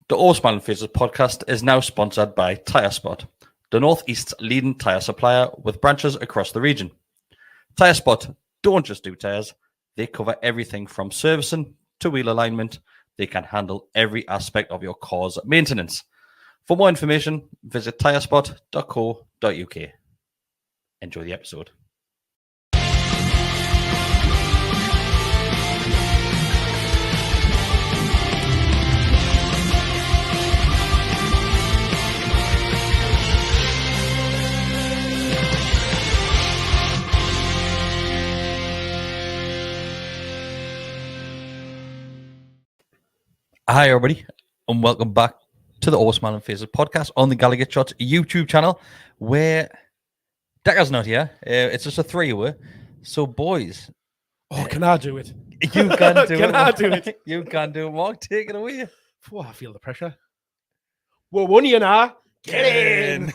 The All Smiling Faces podcast is now sponsored by Tyre Spot, the Northeast's leading tyre supplier with branches across the region. Tyre Spot don't just do tyres, they cover everything from servicing to wheel alignment. They can handle every aspect of your car's maintenance. For more information, visit tyrespot.co.uk. Enjoy the episode. Hi, everybody, and welcome back to the All Smiling Faces podcast on the Gallowgateshots YouTube channel, where Decker's not here. It's just a three-way. So, boys. Oh, can I do it? You can do it. Can I do it? You can do it, Mark. Take it away. Oh, I feel the pressure. We're one of you now. Get in.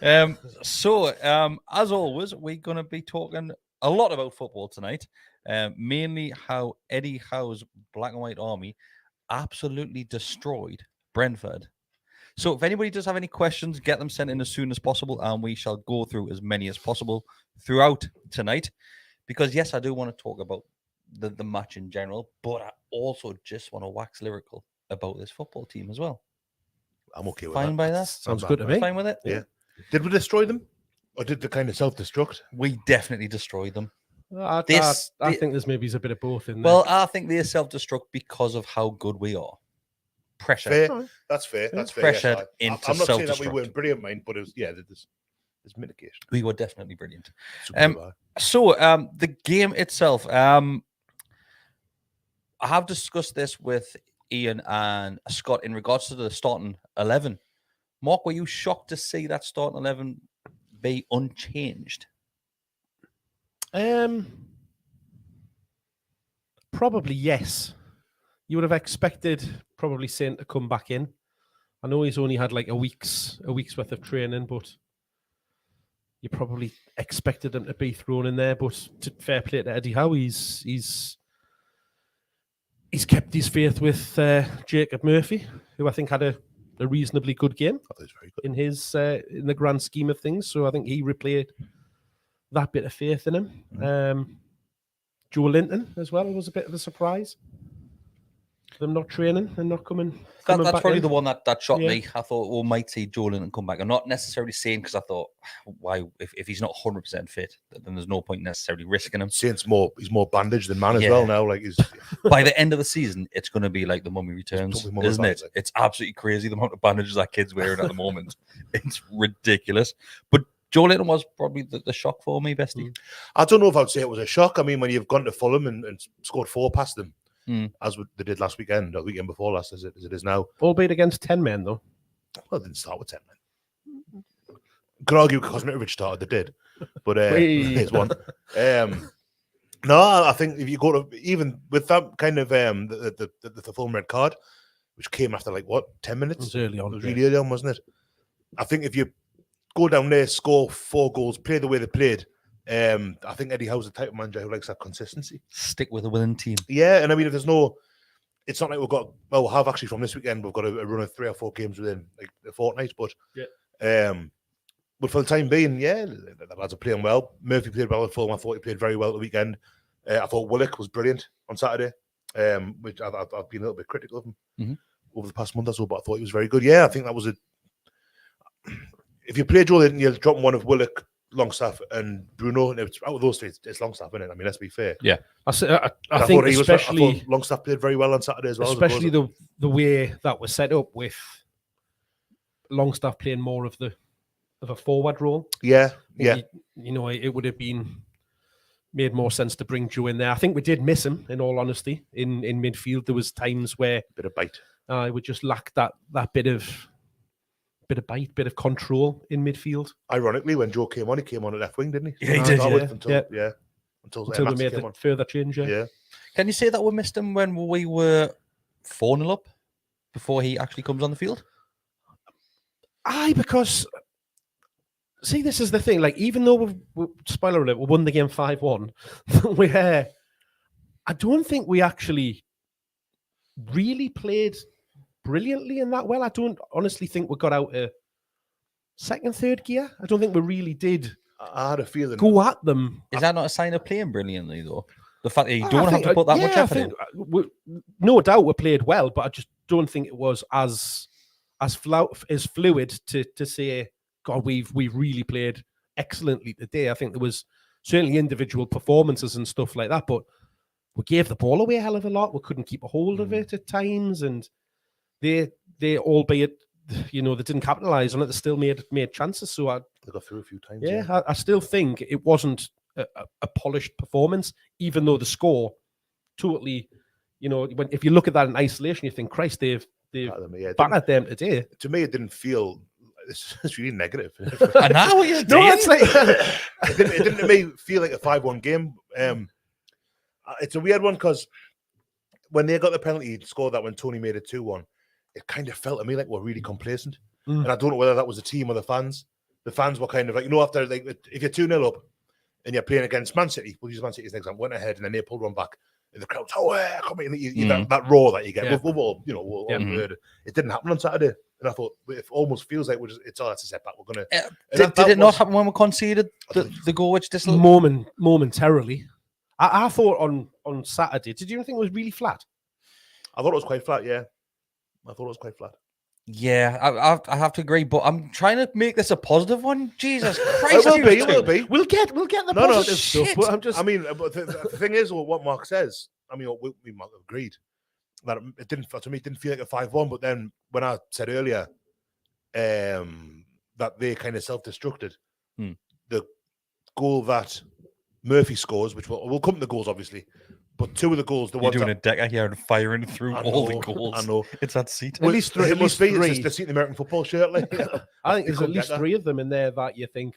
As always, we're going to be talking a lot about football tonight. Mainly how Eddie Howe's Black and White Army absolutely destroyed Brentford. So if anybody does have any questions, get them sent in as soon as possible, and we shall go through as many as possible throughout tonight. Because, yes, I do want to talk about the match in general, but I also just want to wax lyrical about this football team as well. I'm okay with Fine that. by that? Sounds good to me. Fine with it? Yeah. Did we destroy them? Or did they kind of self-destruct? We definitely destroyed them. I think there's maybe a bit of both in there. Well, I think they self-destruct because of how good we are. Pressure. Fair. That's fair. That's fair. Pressured Yes, into I'm not saying that we self-destruct. weren't brilliant, mate, but it was, there's mitigation. We were definitely brilliant. Super The game itself, I have discussed this with Ian and Scott in regards to the starting 11. Mark, were you shocked to see that starting 11 be unchanged? Probably yes. You would have expected probably Saint to come back in. I know he's only had like a week's worth of training, but you probably expected him to be thrown in there. But fair play to Eddie Howe, he's kept his faith with Jacob Murphy, who I think had a reasonably good game very good. in his in the grand scheme of things. So I think he replayed that bit of faith in him. Joe Linton as well was a bit of a surprise. Them not training and not coming. That's back probably in. the one that shocked me. I thought, well, might see Joe Linton come back. I'm not necessarily saying because I thought, why, if he's not 100% fit, then there's no point necessarily risking him. Saint's he's more bandaged than man as well now. Like he's By the end of the season, it's going to be like the Mummy Returns, isn't it? It's absolutely crazy the amount of bandages that kid's wearing at the moment. It's ridiculous. But Joe Linton was probably the shock for me, Bestie. I don't know if I'd say it was a shock. I mean, when you've gone to Fulham and scored 4 past them, as they did last weekend, or the weekend before last, as it is now. Albeit against 10 men, though. Well, they didn't start with 10 men. Could argue Kosmetovic started, they did. But here's one. No, I think if you go to, even with that kind of, the Fulham red card, which came after 10 minutes? It was early on. It was really early on, wasn't it? I think if you go down there, score 4 goals, play the way they played, I think Eddie Howe's the type of manager who likes that consistency. Stick with a winning team. Yeah, and I mean, if there's it's not like we have actually from this weekend, we've got a run of 3 or 4 games within a fortnight, but but for the time being, the lads are playing well. Murphy played well at Fulham. I thought he played very well at the weekend. I thought Willock was brilliant on Saturday, which I've been a little bit critical of him over the past month or so, but I thought he was very good. Yeah, I think that was if you play Joe Linton, you'll drop one of Willock, Longstaff and Bruno, and out of those 3, it's Longstaff, isn't it? I mean, let's be fair. Yeah. I think especially... I thought Longstaff played very well on Saturday as well. Especially the way that was set up with Longstaff playing more of a forward role. Yeah. It would have made more sense to bring Joe in there. I think we did miss him, in all honesty, in midfield. There was times where... Bit of bite. I would just lack that bit of bite, bit of control in midfield. Ironically, when Joe came on, he came on at left wing, didn't he? Yeah, he did. Until we made the further change. Yeah. Can you say that we missed him when we were 4-0 up before he actually comes on the field? Because see, this is the thing. Like, even though spoiler alert, we won the game 5-1, I don't think we actually really played brilliantly in that well. I don't honestly think we got out of second, third gear. I don't think we really did I had a feeling. go at them. Is that not a sign of playing brilliantly, though? The fact that you don't have to put that much effort in. No doubt we played well, but I just don't think it was as fluid to say, God, we've really played excellently today. I think there was certainly individual performances and stuff like that, but we gave the ball away a hell of a lot. We couldn't keep a hold of it at times, and they albeit, they didn't capitalize on it, they still made chances. So they got through a few times. Yeah, I still think it wasn't a polished performance, even though the score totally, if you look at that in isolation, you think, Christ, they've battered them today. To me, it didn't feel. It's really negative. And now what you're doing? No, it's like it didn't to me feel like a 5-1 game. It's a weird one because when they got the penalty score that when Tony made it 2-1, it kind of felt to me like we're really complacent. And I don't know whether that was the team or the fans. The fans were kind of like, after if you're 2-0 up and you're playing against Man City, we'll use Man City as an example, went ahead and then they pulled one back. And the crowd's, come in, that roar that you get. We've all, heard it. It didn't happen on Saturday. And I thought, it almost feels like it's a setback. We're going to... Did it not happen when we conceded the goal, which this momentarily? I thought on Saturday, did you think it was really flat? I thought it was quite flat, yeah. I thought it was quite flat. Yeah, I have to agree, but I'm trying to make this a positive one. Jesus Christ, it will be. We'll get the positive stuff. But the thing is, what Mark says. We might have agreed that it didn't feel like a 5-1. But then when I said earlier that they kind of self-destructed, the goal that Murphy scores, which we'll come to the goals obviously. But two of the goals, you're doing a decker here and firing through all the goals. I know. It's that seat. At least three. It must be. It's the seat in the American football shirt. I think there's at least three of them in there that you think.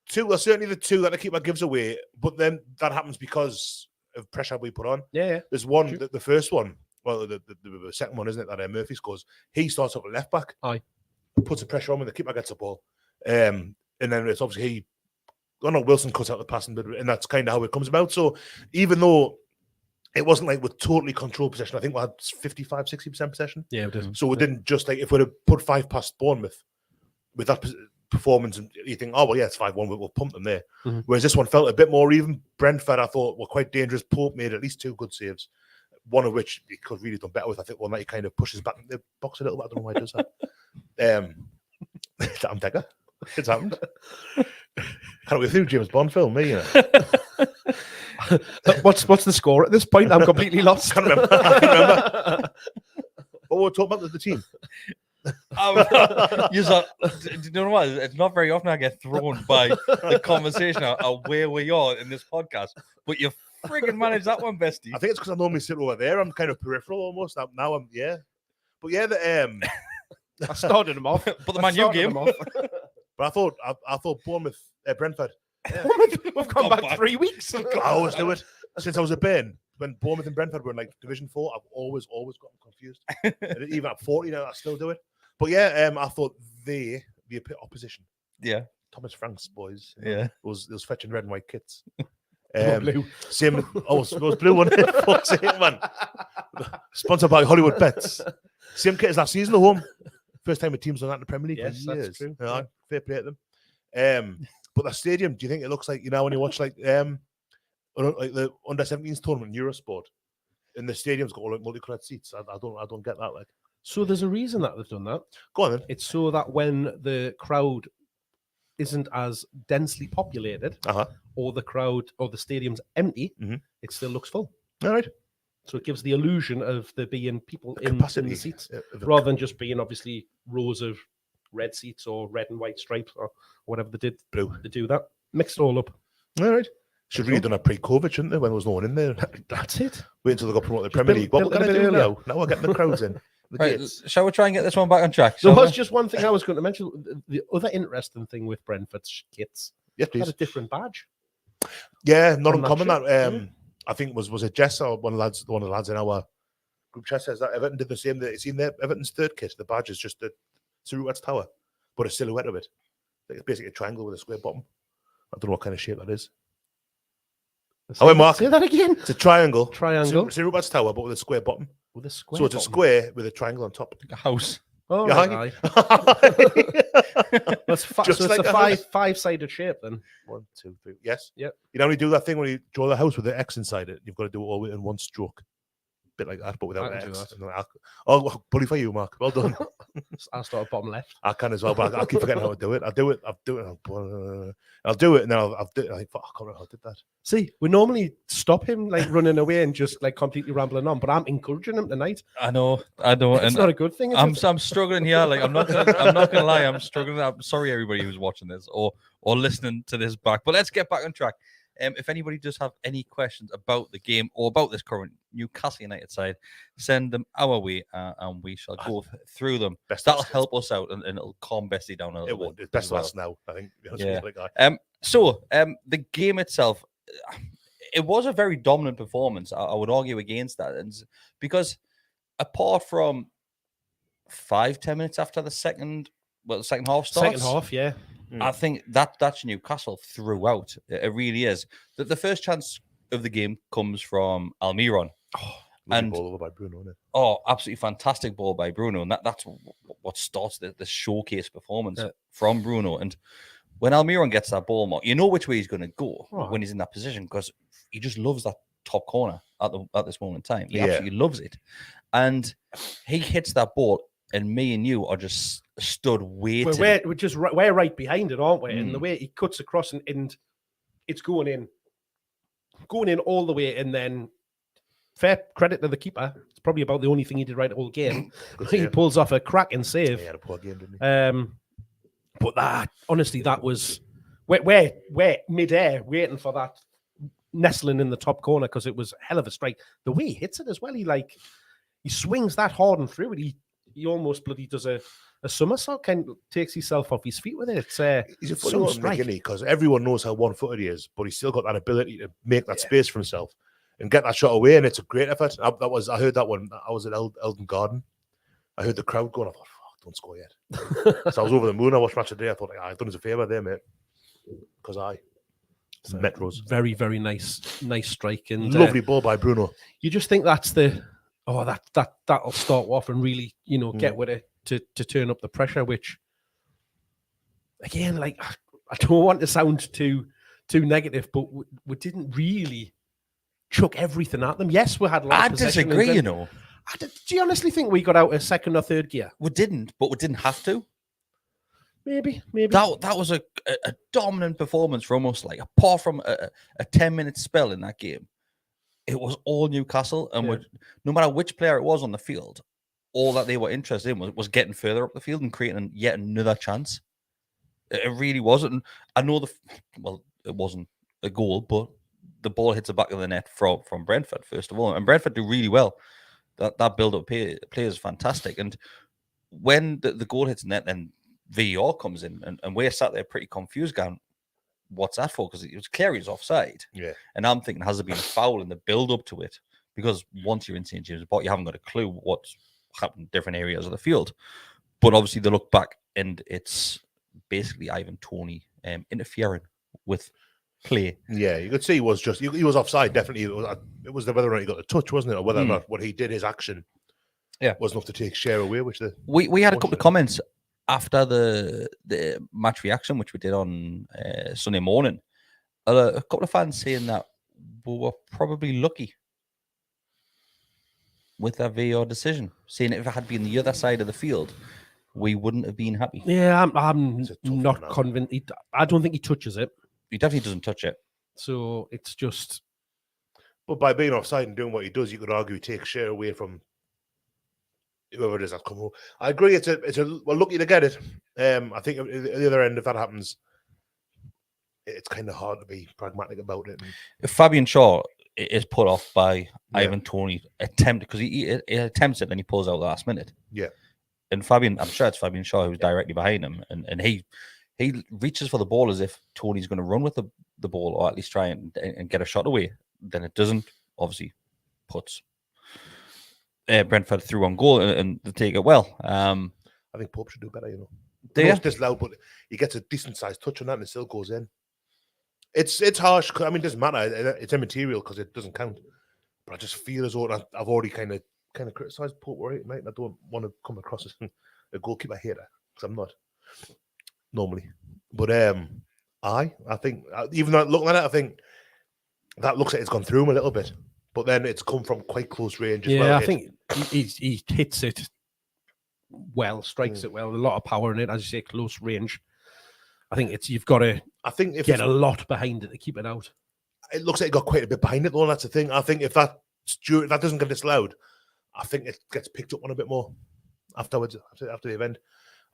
Two are certainly the two that the keeper gives away, but then that happens because of pressure we put on. Yeah. There's one, the first one, well, the second one, isn't it, that Murphy scores. He starts up at left back. Aye. Puts the pressure on when the keeper gets the ball. And then it's obviously Wilson cuts out the passing, and that's kind of how it comes about. So even though it wasn't like we totally controlled possession, I think we had 55, 60% possession. Yeah, we did. So we didn't just if we'd have put 5 past Bournemouth with that performance, and you think, it's 5-1, we'll pump them there. Mm-hmm. Whereas this one felt a bit more even. Brentford, I thought, were quite dangerous. Pope made at least 2 good saves, one of which he could really done better with. I think one that he kind of pushes back in the box a little bit. I don't know why he does that. I'm Decker. It's happened. Can't we through James Bond film, me? What's the score at this point? I'm completely lost. I can't remember. What we're talking about the team. You know what? It's not very often I get thrown by the conversation of where we are in this podcast, but you friggin' managed that one, Bestie. I think it's because I normally sit over there. I'm kind of peripheral almost. Now I'm But I started them off. But the Man U game. But I thought Bournemouth, Brentford. Yeah. We've come back 3 weeks. I always do it since I was a Bairn. When Bournemouth and Brentford were in Division 4, I've always gotten confused. Even at 40 now, I still do it. But I thought the opposition. Yeah. Thomas Frank's boys. Yeah. Was fetching red and white kits. Blue. Same. It was blue one. Fuck's sake, man. Sponsored by Hollywood Bets. Same kit as last season at home. First time a team's done that in the Premier League. Yes, for years. that's true. Yeah, fair play to them. But the stadium, do you think it looks like when you watch the under 17s tournament in Eurosport, and the stadium's got all multicolored seats? I don't get that. So there's a reason that they've done that. Go on then. It's so that when the crowd isn't as densely populated, or the crowd or the stadium's empty, it still looks full. All right. So it gives the illusion of there being people in the seats, rather than just being obviously rows of red seats or red and white stripes or whatever they did. Blue. They do that. Mixed it all up. All right. Should really done a pre-COVID, shouldn't they, when there was no one in there? That's it. Wait until they got promoted to the Premier League. What we're going to do now? Now we're getting the crowds in. Right, shall we try and get this one back on track? There was just one thing I was going to mention. The other interesting thing with Brentford's kits, yes, please. Had a different badge. Yeah, not uncommon. That I think was it Jess or one of the lads in our group chat says that Everton did the same. It's in there. Everton's third kit. The badge is just a Silhouette's tower, but a silhouette of it. It's basically a triangle with a square bottom. I don't know what kind of shape that is. Mark. Say that again. It's a triangle. Silhouette's tower, but with a square bottom. With a square. So it's a bottom. square with a triangle on top. A house. Oh, Yeah, right, Just so it's like a a house. five-sided shape then. 1, 2, 3. Yes. Yep. You know when you do that thing when you draw the house with the X inside it, you've got to do it all in one stroke. Bit like that, but without I the can do X. that. And oh, bully for you, Mark. Well done. I'll start at bottom left. I can as well, but I keep forgetting how to do it. I'll do it, and then I'll do it. I think, fuck, I can't remember how I did that. See, we normally stop him like running away and just like completely rambling on, but I'm encouraging him tonight. I know. It's And not a good thing. I'm struggling here. Like I'm not gonna lie. I'm struggling. I'm sorry, everybody who's watching this or listening to this back. But let's get back on track. If anybody does have any questions about the game or about this current Newcastle United side, send them our way and we shall go through them. That'll help us out and it'll calm Besty down a little bit. It won't. It's best of us now, I think. Yeah. So the game itself, it was a very dominant performance. I would argue against that, and because apart from 5-10 minutes after the second half starts, Second half, yeah. I think that's Newcastle throughout. It really is. The first chance of the game comes from Almiron. And ball over by Bruno, isn't it? Oh, absolutely fantastic ball by Bruno. And that's what starts the showcase performance from Bruno. And when Almiron gets that ball, Mark, you know which way he's going to go when he's in that position because he just loves that top corner at this moment in time. He absolutely loves it. And he hits that ball, and me and you are just stood waiting. We're right behind it, aren't we? And the way he cuts across and it's going in all the way. And then fair credit to the keeper. It's probably about the only thing he did right all game. He pulls off a cracking save. He had a poor game, didn't he? But that was we're mid-air waiting for that nestling in the top corner because it was a hell of a strike. The way he hits it as well, he swings that hard and through it. He almost bloody does a somersault, kind of takes himself off his feet with it. He's a funny one, McGinney, because everyone knows how one-footed he is, but he's still got that ability to make that space for himself and get that shot away, and it's a great effort. I heard that one. I was at Eldon Garden. I heard the crowd going, I thought, fuck, don't score yet. So I was over the moon. I watched Match of the Day. I thought, I've done us a favour there, mate. Because Metros. Very, very nice strike. And lovely ball by Bruno. You just think that's that'll start off and really, get with it to turn up the pressure, which again, like, I don't want to sound too negative, but we didn't really chuck everything at them. Yes, we had a lot of possession. I disagree, Do you honestly think we got out a second or third gear? We didn't, but we didn't have to. Maybe. That was a dominant performance from us. Like, apart from a 10-minute spell in that game, it was all Newcastle. And no matter which player it was on the field, all that they were interested in was getting further up the field and creating yet another chance. It really wasn't. And I know it wasn't a goal, but the ball hits the back of the net from Brentford, first of all. And Brentford do really well. That build-up play is fantastic. And when the goal hits net, then VAR comes in, and we're sat there pretty confused, going, what's that for? Because it was clear he was offside. Yeah. And I'm thinking, has there been a foul in the build-up to it? Because once you're in St. James' Park, you haven't got a clue what's happened in different areas of the field. But obviously they look back, and it's basically Ivan Toney interfering with play. Yeah, you could see he was offside, definitely. It was whether or not he got the touch, wasn't it? Or whether or not what he did, his action, was enough to take share away, which we had a couple of comments after the match reaction, which we did on Sunday morning. A couple of fans saying that we were probably lucky with that VAR decision, saying if it had been the other side of the field, we wouldn't have been happy. Yeah, I'm not convinced. I don't think he touches it. He definitely doesn't touch it. So it's just... But by being offside and doing what he does, you could argue he takes share away from whoever it is that's come home. I agree. We're lucky to get it. I think at the other end, if that happens, it's kind of hard to be pragmatic about it. If Fabian Shaw is put off by Ivan Toney because he attempts it, then he pulls out the last minute. Yeah. And I'm sure it's Fabian Shaw who's directly behind him, and he reaches for the ball as if Toney's going to run with the ball, or at least try and get a shot away. Then it doesn't. Obviously, puts Brentford through on goal and they take it well. I think Pope should do better, It's disallowed, but he gets a decent sized touch on that and it still goes in. It's harsh. I mean, it doesn't matter. It's immaterial because it doesn't count. But I just feel as though I've already kind of kind of criticise Portworth tonight, and I don't want to come across as a goalkeeper hater because I'm not normally. But I think even though looking at it, I think that looks like it's gone through him a little bit. But then it's come from quite close range as well. Yeah, I think he hits it well, strikes it well. A lot of power in it, as you say, close range. I think you've got to get a lot behind it to keep it out. It looks like it got quite a bit behind it, though. That's the thing. I think if that doesn't get disallowed, I think it gets picked up on a bit more afterwards, after the event.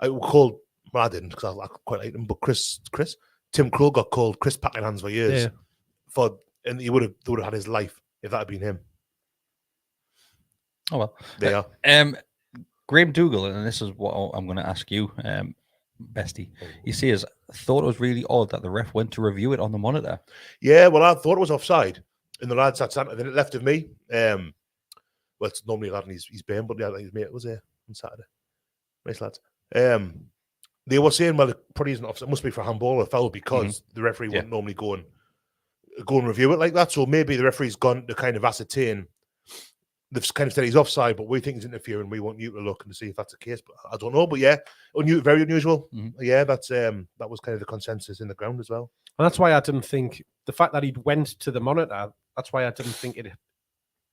I will call, well, I didn't because I quite like him, but Tim Krul got called Chris Packing Hands for years. Yeah. And they would have had his life if that had been him. Oh, well. They are. Graham Dougal, and this is what I'm going to ask you, Bestie. You see, I thought it was really odd that the ref went to review it on the monitor. Yeah, well, I thought it was offside, and the lad sat down, and then it left of me. Well, it's normally a lad and he's banned, but his mate was there on Saturday. Nice lads. They were saying, well, it probably isn't offside. It must be for handball or foul because the referee wouldn't normally go and review it like that. So maybe the referee's gone to kind of ascertain. They've kind of said he's offside, but we think he's interfering. We want you to look and to see if that's the case. But I don't know. But yeah, very unusual. Yeah, that was kind of the consensus in the ground as well. And that's why I didn't think the fact that he went to the monitor. That's why I didn't think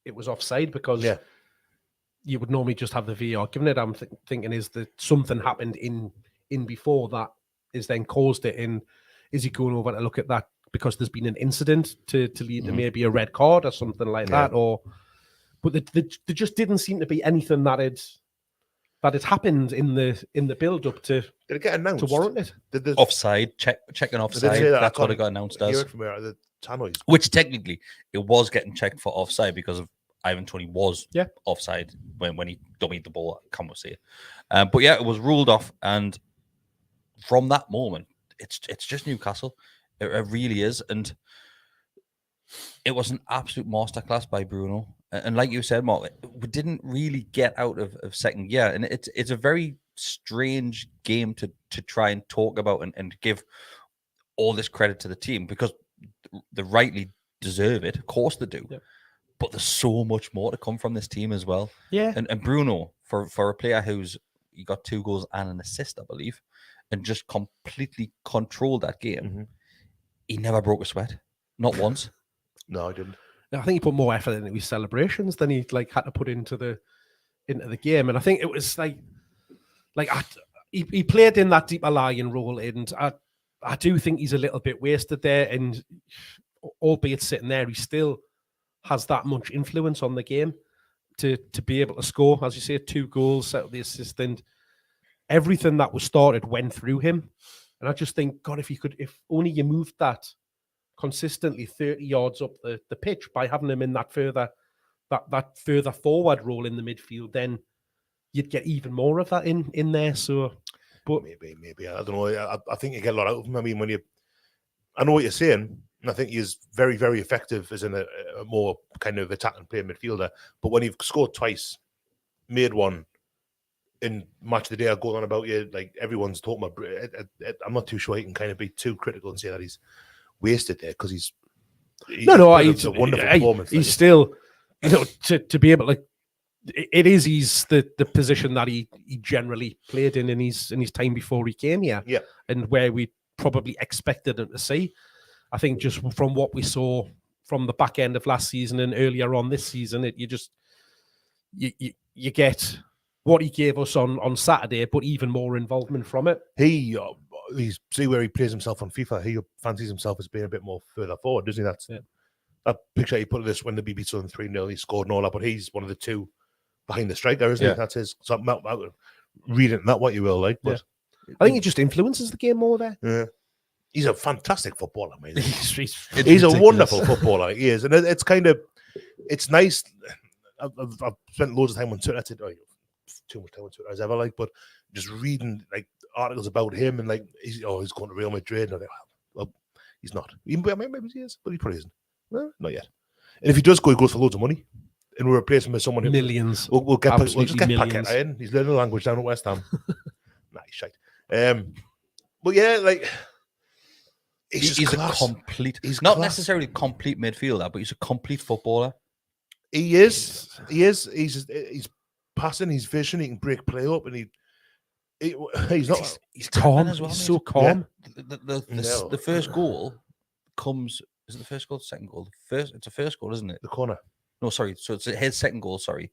it was offside, because you would normally just have the VAR given it. I'm thinking is that something happened in before that is then caused it. And is he going over to look at that because there's been an incident to lead to maybe a red card or something like that, or? But there just didn't seem to be anything that had happened in the build up to. Did it get announced to warrant it? Offside, checking offside. That's what it got announced as. Which technically it was getting checked for offside because of Ivan Toney was offside when he dummied the ball. I can't see it, but yeah, it was ruled off, and from that moment, it's just Newcastle. It really is, and it was an absolute masterclass by Bruno. And like you said, Mark, we didn't really get out of second gear. And it's a very strange game to try and talk about and give all this credit to the team, because they rightly deserve it. Of course they do. Yeah. But there's so much more to come from this team as well. Yeah. And Bruno, for a player he got 2 goals and an assist, I believe, and just completely controlled that game, he never broke a sweat. Not once. No, I didn't. I think he put more effort into his celebrations than he had to put into the game, and I think it was he played in that deeper lying role, and I do think he's a little bit wasted there. And albeit sitting there, he still has that much influence on the game to be able to score, as you say, 2 goals, set up the assist, and everything that was started went through him. And I just think, God, if only you moved that consistently 30 yards up the pitch by having him in that further forward role in the midfield, then you'd get even more of that in there. So, but maybe I don't know. I think you get a lot out of him. I mean, I know what you're saying, and I think he's very, very effective as in a more kind of attacking player midfielder. But when you've scored twice, made one in match of the day, I go on about you, like everyone's talking about. I'm not too sure he can kind of be too critical and say that he's wasted there, because he's a wonderful performance. He's still, to be able to. It is the position that he generally played in his time before he came here, and where we probably expected him to see. I think just from what we saw from the back end of last season and earlier on this season, you get what he gave us on Saturday, but even more involvement from it. He's see where he plays himself on FIFA. He fancies himself as being a bit more further forward, doesn't he? That picture he put of this when the BB Southern 3-0, he scored and all that, but he's one of the 2 behind the striker, isn't he? That's his. So read it, not what you will, like. But I think he just influences the game more there. Yeah, he's a fantastic footballer, mate. He's a wonderful footballer. He is, and it's kind of nice. I've spent loads of time on Twitter. Too much time on Twitter as ever, but just reading articles about him and he's going to Real Madrid. And well, he's not. Maybe he is, but he probably isn't. No, not yet. And if he does go, he goes for loads of money, and we'll replace him with someone who millions. We'll just get Paqueta in. He's learning the language down at West Ham. Nah, he's shite. But yeah, he's a complete. He's not necessarily complete midfielder, but he's a complete footballer. He is. He's passing. He's vision. He can break play up, and he's not. He's calm. tackling as well. He's mate. so calm. The first goal comes. Is it the first goal? The second goal? It's a first goal, isn't it? The corner. No, sorry. So it's his second goal. Sorry,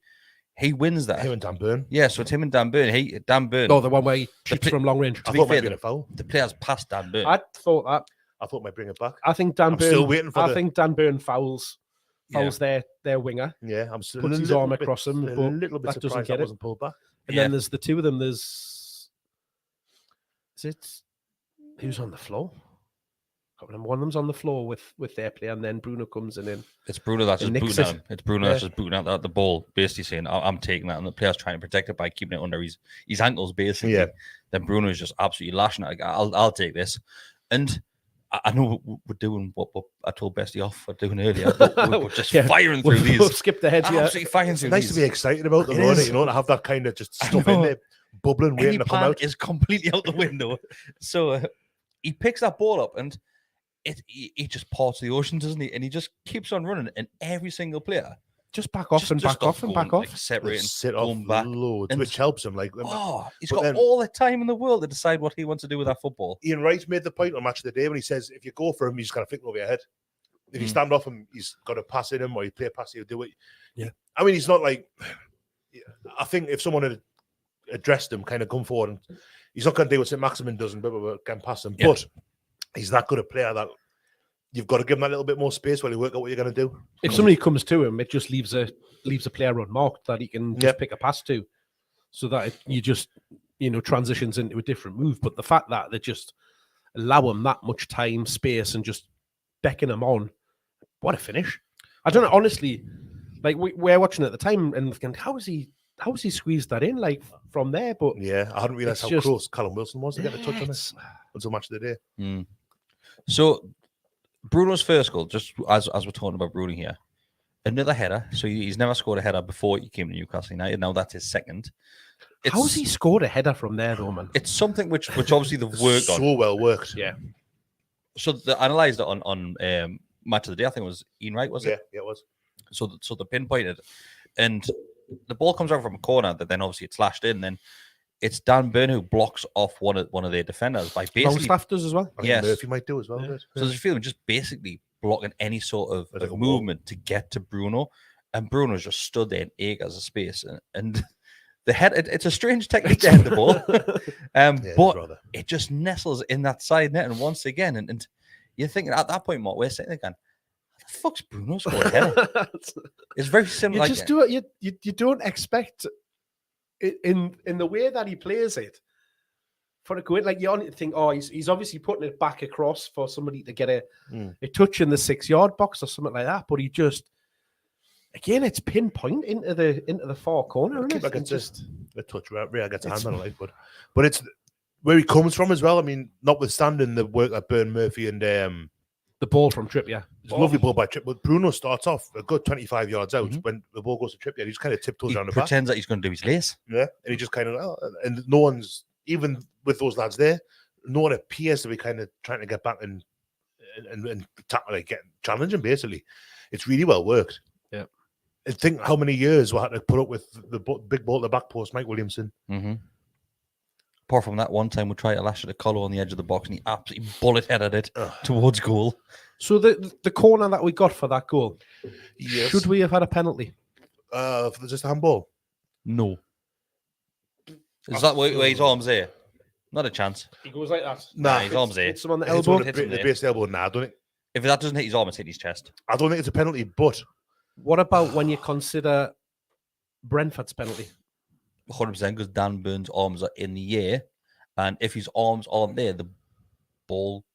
he wins that. Him and Dan Burn. Yeah, so it's him and Dan Burn. Dan Burn. No, the one where he cheats from long range. I thought it might be a foul. The player's passed Dan Burn. I thought that. I thought might bring it back. I think Dan Burn. Still waiting for. I think Dan Burn fouls their winger. Yeah, I'm still puts his arm across him, a but little bit that doesn't surprised get that it. wasn't pulled back. And then there's the two of them. Is it who's on the floor? I can't remember. One of them's on the floor with their player, and then Bruno comes in. It's Bruno that's just booting out. It's Bruno that's just booting out the ball, basically saying, "I'm taking that," and the player's trying to protect it by keeping it under his ankles, basically. Yeah. Then Bruno is just absolutely lashing it. Like, I'll take this, and I know we're doing what I told Besty off for doing earlier, but we're just firing through these. We've skipped ahead, absolutely firing through nice these. to be excited about them, you know, to have that kind of just stuff in there, bubbling, waiting to come out. Is completely out the window. So he picks that ball up and he just parts the ocean, doesn't he? And he just keeps on running, and every single player just back off and back off and back off, like, separating, sit off going back, loads, which helps him. Like, he's got all the time in the world to decide what he wants to do with that football. Ian Wright made the point on Match of the Day when he says, if you go for him, he's got to flick over your head. If you stand off him, he's got to pass in him, or you play a pass, he'll do it. Yeah, I mean, he's not like. I think if someone had addressed him, kind of come forward, and he's not going to do what St. Maximin does and get past him, but he's that good a player that you've got to give him that little bit more space while you work out what you're going to do. If somebody comes to him, it just leaves a player unmarked that he can just pick a pass to, so that you just transitions into a different move. But the fact that they just allow him that much time, space, and just beckon him on, what a finish! I don't know, honestly. Like we're watching at the time and thinking, how has he squeezed that in like from there? But yeah, I hadn't realised how close Callum Wilson was to get a touch on this until Match of the Day. So Bruno's first goal, just as we're talking about Bruno here, another header. So he's never scored a header before he came to Newcastle United. Now that's his second. How has he scored a header from there, though, man? It's something which obviously they've worked on. So well worked. Yeah. So they analysed it on Match of the Day. I think it was Ian Wright, was it? Yeah, it was. So they pinpointed, and the ball comes over from a corner. That then obviously it's lashed in. Then it's Dan Burn who blocks off one of their defenders by basically. Longstaff does as well. Yes, Murphy might do as well. Yeah. So there's a feeling just basically blocking any sort of movement to get to Bruno, and Bruno's just stood there in acres of space, and the head. It's a strange technique to head the ball, but it just nestles in that side net, and once again, and you're thinking at that point, Mark, we're sitting there going, the fuck's Bruno scored a header? It's very similar. You just do it. You don't expect it in the way that he plays it for a go in. Like you only think, he's obviously putting it back across for somebody to get a touch in the 6-yard box or something like that. But he just again, it's pinpoint into the far corner. Isn't it? Just a touch. Rhea gets a hand on it, but it's where he comes from as well. I mean, notwithstanding the work that Burn, Murphy, and the ball from Trippier. It's a lovely ball by Trippier. But Bruno starts off a good 25 yards out when the ball goes to Trippier. He just kind of tiptoes around the back. Pretends that he's going to do his lace. Yeah. And he just kind of, and no one's, even with those lads there, no one appears to be kind of trying to get back and get challenging, basically. It's really well worked. Yeah. I think how many years we had to put up with the big ball at the back post, Mike Williamson. Mm-hmm. Apart from that one time we tried to lash at a collar on the edge of the box and he absolutely bullet headed it towards goal. So the corner that we got for that goal, yes. Should we have had a penalty? For just a handball? No. Is that where his arm's there? Not a chance. He goes like that. Nah, his arm's there. Hits him on the elbow. The base elbow, I don't think. If that doesn't hit his arm, it's hit his chest. I don't think it's a penalty, but... What about when you consider Brentford's penalty? 100%, because Dan Burn's arms are in the air, and if his arms aren't there, the ball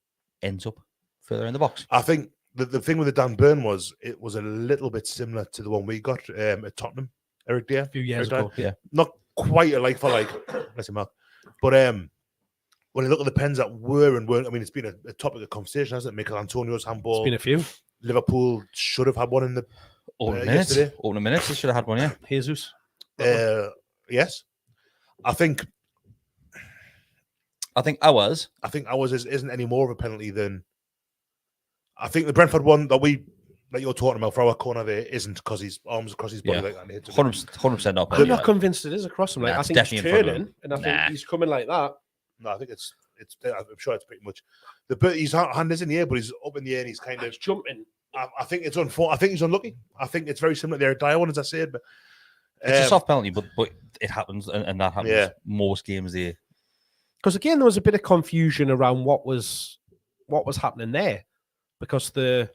ends up further in the box. I think the thing with the Dan Burn was it was a little bit similar to the one we got at Tottenham, Eric Dyer. A few years ago, yeah. Not quite a like for like, let's say Mark. But when you look at the pens that were and weren't, I mean, it's been a topic of conversation, hasn't it? Michael Antonio's handball. It's been a few. Liverpool should have had one in the yesterday. Over a minute, they should have had one, yeah. Jesus. Yes. I think ours isn't any more of a penalty than I think the Brentford one that like you're talking about for our corner there isn't because his arms across his body like that. And hits a bit. 100% not. I'm not convinced it is across him. Like Nah, I it's think he's definitely in front of turning, and I think he's coming like that. No, I think it's. I'm sure it's pretty much his hand is in the air, but he's up in the air and he's kind of jumping. I think it's I think he's unlucky. I think it's very similar there. Dion, as I said, but it's a soft penalty, but it happens, and that happens most games there. Because again, there was a bit of confusion around what was happening there, because there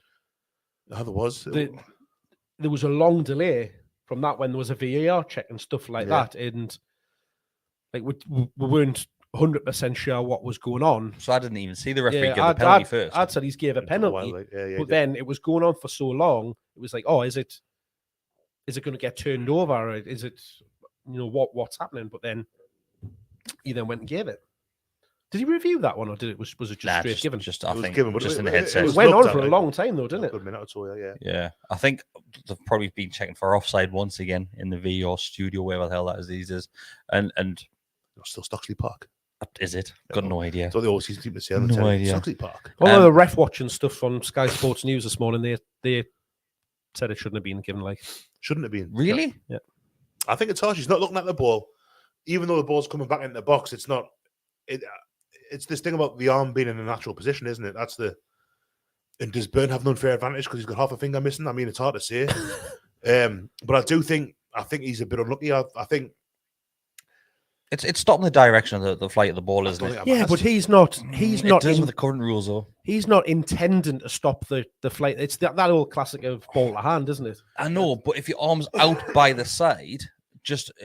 was a long delay from that when there was a VAR check and stuff like that, and like we weren't 100% sure what was going on. So I didn't even see the referee give the penalty first. I'd said he's gave a penalty, but then it was going on for so long. It was like, oh, is it going to get turned over? Or is it, what's happening? But then he then went and gave it. Did he review that one, or was it just straight given? I think given, just in the headset. It went on for a long time, though, didn't it? A minute or two, yeah. I think they've probably been checking for offside once again in the VR studio, wherever the hell that is these days, and still Stockley Park. Is it? Got no idea. So they always seem to say on no idea. Stockley Park. All the ref watching stuff on Sky Sports News this morning, they said it shouldn't have been given. Like, shouldn't have been. Really? Yeah. I think it's harsh. He's not looking at the ball, even though the ball's coming back into the box. It's not. It's this thing about the arm being in a natural position, isn't it? And does Burn have an unfair advantage because he's got half a finger missing? I mean, it's hard to say. But I think he's a bit unlucky. I think it's stopping the direction of the flight of the ball, isn't it? Yeah, but he's not. It does with the current rules, though. He's not intending to stop the flight. It's that old classic of ball to hand, isn't it? I know, but if your arm's out by the side,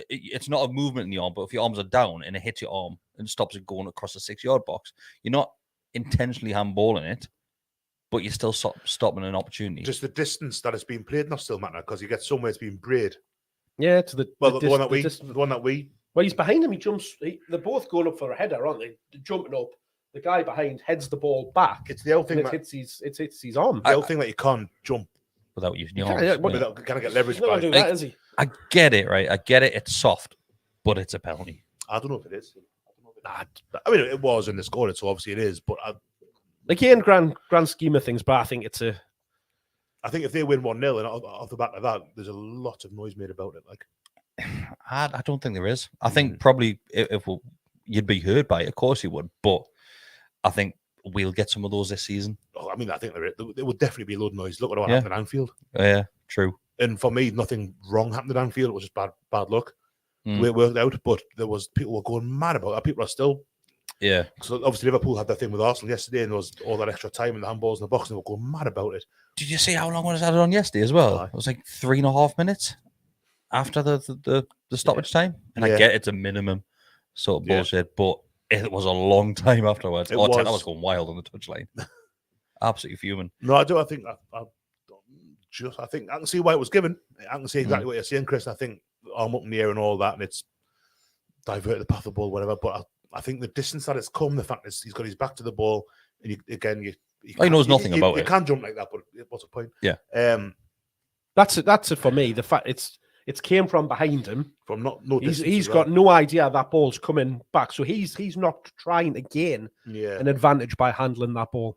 it's not a movement in the arm. But if your arms are down and it hits your arm and stops it going across the 6-yard box, you're not intentionally handballing it, but you're still stopping an opportunity. Just the distance that it's being played not still matter, because you get somewhere it's being played. Yeah, to the one that we. Well, he's behind him. He jumps. They're both going up for a header, aren't they? They're jumping up. The guy behind heads the ball back. It's the old thing that hits his arm. The old thing that you can't jump without using your arms. Without kind of get leverage. He's not doing that, is he? I get it, right? I get it. It's soft, but it's a penalty. I don't know if it is. I mean, it was in the score, so obviously it is. But in grand scheme of things, but I think I think if they win 1-0 and off the back of that, there's a lot of noise made about it. Like, I don't think there is. I think probably if you'd be heard by it, of course you would. But I think we'll get some of those this season. Oh, I mean, I think there would definitely be a load of noise. Look at what happened at Anfield. Yeah, true. And for me, nothing wrong happened at Anfield. It was just bad luck. The way it worked out, but people were going mad about it. People are still. Yeah. So obviously Liverpool had that thing with Arsenal yesterday, and there was all that extra time and the handballs in the box, and they were going mad about it. Did you see how long was added on yesterday as well? It was like 3.5 minutes after the stoppage time. And I get it's a minimum sort of bullshit, but it was a long time afterwards. I was going wild on the touchline. Absolutely fuming. No, I do. I think I can see why it was given. I can see exactly what you're saying, Chris. I think arm up in the air and all that, and it's diverted the path of the ball, whatever. But I think the distance that it's come, the fact is he's got his back to the ball, and he knows nothing about it. You can't jump like that, but what's the point? Yeah. That's it for me. The fact it's came from behind him. From no he's got no idea that ball's coming back, so he's not trying to gain an advantage by handling that ball.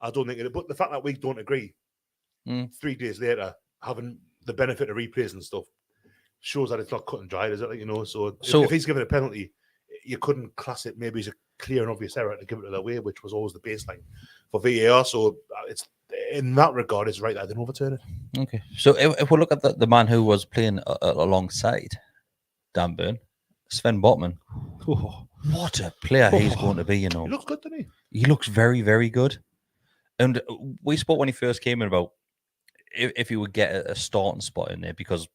I don't think it. But the fact that we don't agree 3 days later, having the benefit of replays and stuff, shows that it's not cut and dried, is it? So if he's given a penalty, you couldn't class it maybe as a clear and obvious error to give it their way, which was always the baseline for VAR. So it's in that regard, it's right that they didn't overturn it. Okay. So if we look at the man who was playing alongside Dan Burn, Sven Botman, what a player he's going to be, He looks good, doesn't he? He looks very, very good. And we spoke when he first came in about if he would get a starting spot in there, because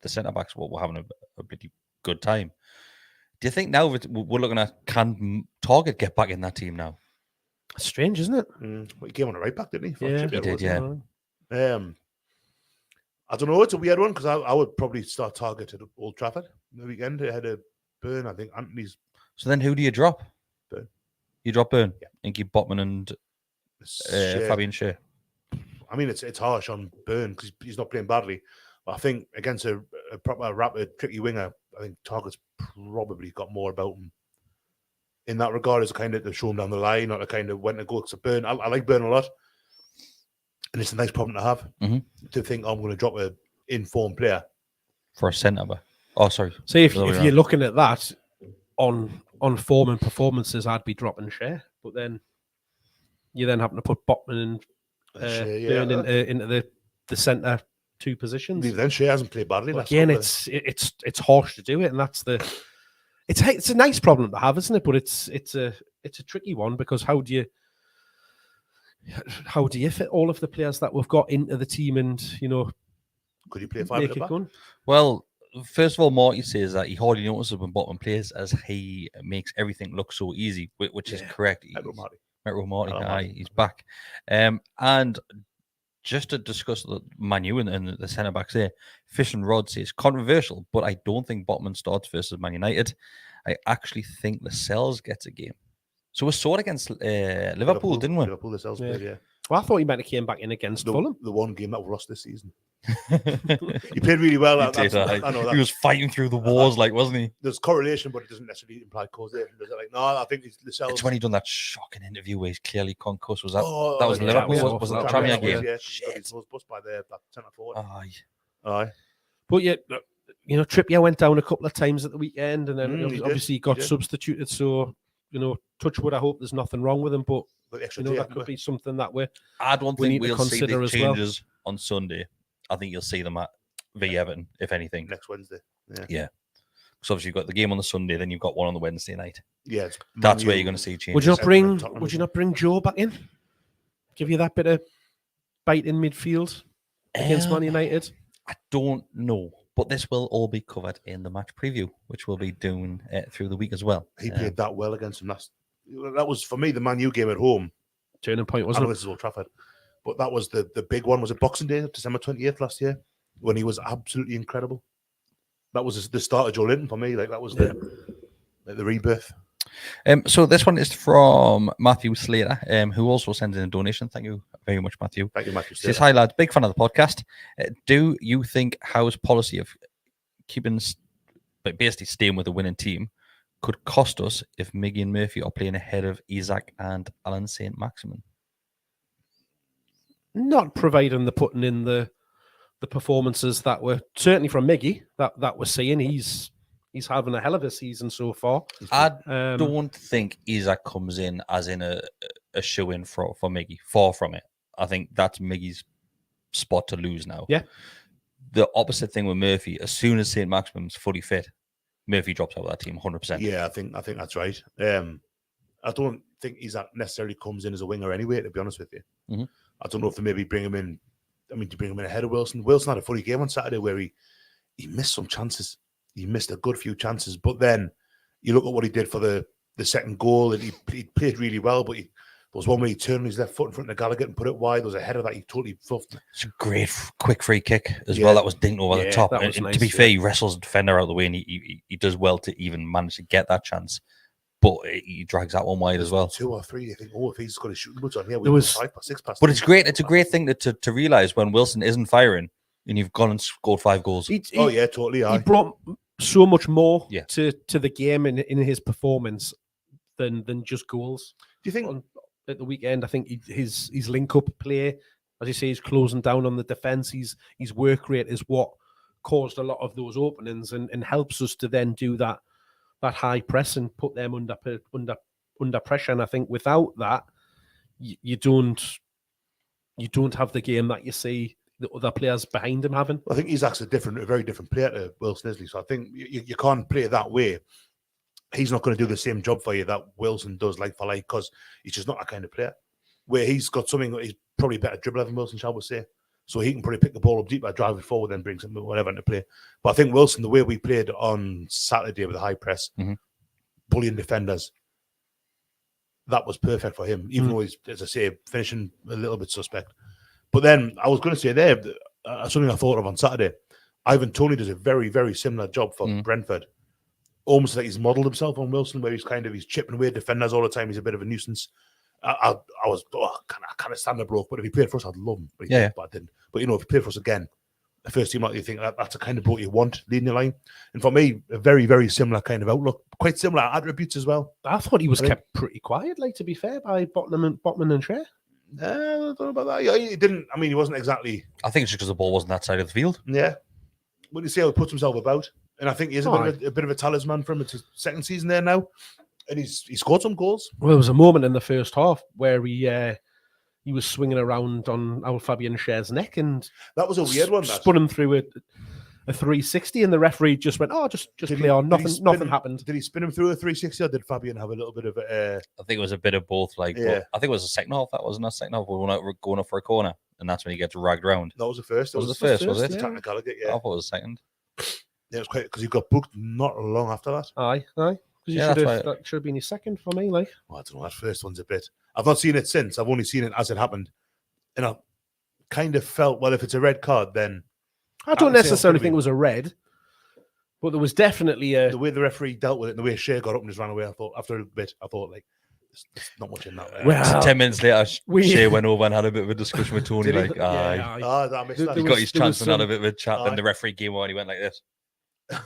the centre-backs were having a pretty good time. Do you think now we're looking at, can Target get back in that team now? Strange, isn't it? Well, he came on the right back, didn't he? Yeah, he did, yeah. I don't know. It's a weird one, because I would probably start Target at Old Trafford the weekend ahead of Burn. I think Anthony's. So then who do you drop? Burn. You drop Burn? Yeah. And keep Botman and Fabian Schär. I mean, it's harsh on Burn because he's not playing badly. But I think against a proper rapid, tricky winger, I think Target's probably got more about him in that regard, as a kind of to show him down the line, not a kind of when to go to Burn. I like Burn a lot. And it's a nice problem to have, to think, I'm going to drop an informed player. For a centre back. Oh, sorry. See, if you're looking at that on form and performances, I'd be dropping Shea. But then you then happen to put Botman and Byrne into the centre 2 positions. Then Shea hasn't played badly. Again, it's harsh to do it, and that's it's a nice problem to have, isn't it? But it's a tricky one, because how do you fit all of the players that we've got into the team, and could you play 5 at the back? Well, first of all, Marty says that he hardly notices when Botman plays, as he makes everything look so easy, which is correct. Metro Marty, he's back. And just to discuss the Manu and the centre backs there, Fish and Rod says controversial, but I don't think Botman starts versus Man United. I actually think Lascelles gets a game. So we saw it against Liverpool, didn't we? Liverpool, Lascelles played, yeah. Well, I thought he meant to came back in against Fulham. The one game that we lost this season. He played really well. I know he was fighting through the wars, wasn't he? There's correlation, but it doesn't necessarily imply causation. No, I think Lascelles. It's when he done that shocking interview where he's clearly concussed. Was that that was Liverpool? Was that Tranmere game? Yeah, he was bust by that centre forward. Aye. But Trippier went down a couple of times at the weekend, and then obviously he got substituted. So touch wood. I hope there's nothing wrong with him, but that could be something that I don't think we'll see the changes well on Sunday. I think you'll see them at Everton, if anything. Next Wednesday. Yeah. Because obviously you've got the game on the Sunday, then you've got one on the Wednesday night. Yeah. That's where you're going to see changes. Would you not bring Joe back in? Give you that bit of bite in midfield against Man United? I don't know. But this will all be covered in the match preview, which we'll be doing through the week as well. He played that well against him. That was, for me, the Man U game at home. Turning point, wasn't it? This is Old Trafford. But that was the big one. Was it Boxing Day, December 28th last year, when he was absolutely incredible. That was the start of Joe Linton for me. That was the rebirth. So this one is from Matthew Slater, who also sends in a donation. Thank you very much, Matthew. Thank you, Matthew Slater. Says, hi, lads. Big fan of the podcast. Do you think Howe's policy of keeping, but basically staying with a winning team, could cost us if Miggy and Murphy are playing ahead of Isaac and Alan St. Maximin? Not providing the putting in the performances that were certainly from Miggy that we're seeing. He's having a hell of a season so far. I don't think Isaac comes in as in a shoe-in for Miggy. Far from it. I think that's Miggy's spot to lose now. Yeah. The opposite thing with Murphy, as soon as St. Maximin's fully fit, Murphy drops out of that team 100%. Yeah, I think that's right. I don't think Isaac necessarily comes in as a winger anyway, to be honest with you. Mm-hmm. I don't know if they maybe bring him in. I mean, to bring him in ahead of Wilson. Wilson had a funny game on Saturday where he missed some chances. He missed a good few chances, but then you look at what he did for the second goal, and he played really well. But there was one where he turned his left foot in front of Gallowgate and put it wide. There was a header that he totally fluffed. It's a great quick free kick as well. That was dinked over the top. And nice, to be fair, he wrestles the defender out of the way, and he does well to even manage to get that chance. But he drags that one wide as well. 2 or 3, I think. If he's got his shooting boots on here, we was 5 or 6 past. But it's great. It's a great thing to realise when Wilson isn't firing and you've gone and scored 5 goals. Totally. He brought so much more to the game in his performance than just goals. Do you think at the weekend? I think his link up play, as you say, he's closing down on the defence. His work rate is what caused a lot of those openings and helps us to then do that high press and put them under pressure. And I think without that, you don't have the game that you see the other players behind him having. I think Isaac's a very different player to Wilson, isn't he? So I think you can't play that way. He's not going to do the same job for you that Wilson does, like for like, because he's just not that kind of player. Where he's got something, he's probably a better dribbler than Wilson, shall we say. So he can probably pick the ball up deeper, drive it forward, then bring something, whatever, into play. But I think Wilson, the way we played on Saturday with the high press, bullying defenders, that was perfect for him, even though he's, as I say, finishing a little bit suspect. But then I was going to say there, something I thought of on Saturday, Ivan Toney does a very, very similar job for Brentford. Almost like he's modelled himself on Wilson, where he's chipping away defenders all the time. He's a bit of a nuisance. I kind of stand the bloke, but if he played for us, I'd love him. But I didn't. But if he played for us again, the first team, like, you think that's the kind of bloke you want leading your line. And for me, a very, very similar kind of outlook, quite similar attributes as well. I thought he was kept pretty quiet, like, to be fair, by Botman and Shea. I don't know about that. Yeah, he didn't. I mean, he wasn't exactly. I think it's just because the ball wasn't that side of the field. Yeah. But you see how he puts himself about, and I think he is Aye. a bit of a talisman for him. It's his second season there now, and he scored some goals. Well, there was a moment in the first half where he was swinging around on old Fabian Schär's neck and That was a weird one. That. spun him through a 360, and the referee just went, "Oh, just play on." Nothing happened. Did he spin him through a 360, or did Fabian have a little bit of a? I think it was a bit of both. Like, Yeah. but I think it was the second half. That wasn't a second half. We were going up for a corner, and that's when he gets dragged round. That was the first. Was it the first? Was it? yeah. Technicality, I yeah. thought it was the second. Yeah, it was quite because he got booked not long after that. Aye. Because Yeah, that should have been his second for me. Like, Oh, I don't know. That first one's a bit. I've not seen it since. I've only seen it as it happened, and I kind of felt, well, if it's a red card, then I don't would say it's necessarily gonna think be- it was a red, but there was definitely the way the referee dealt with it, and the way Shea got up and just ran away, I thought after a bit, like, there's not much in that. Well, 10 minutes later, we- Shea went over and had a bit of a discussion with Tony. Did he? Like, aye. I missed that. He got his there was chance and had a some- bit of a chat. Aye. Then the referee came on and he went like this.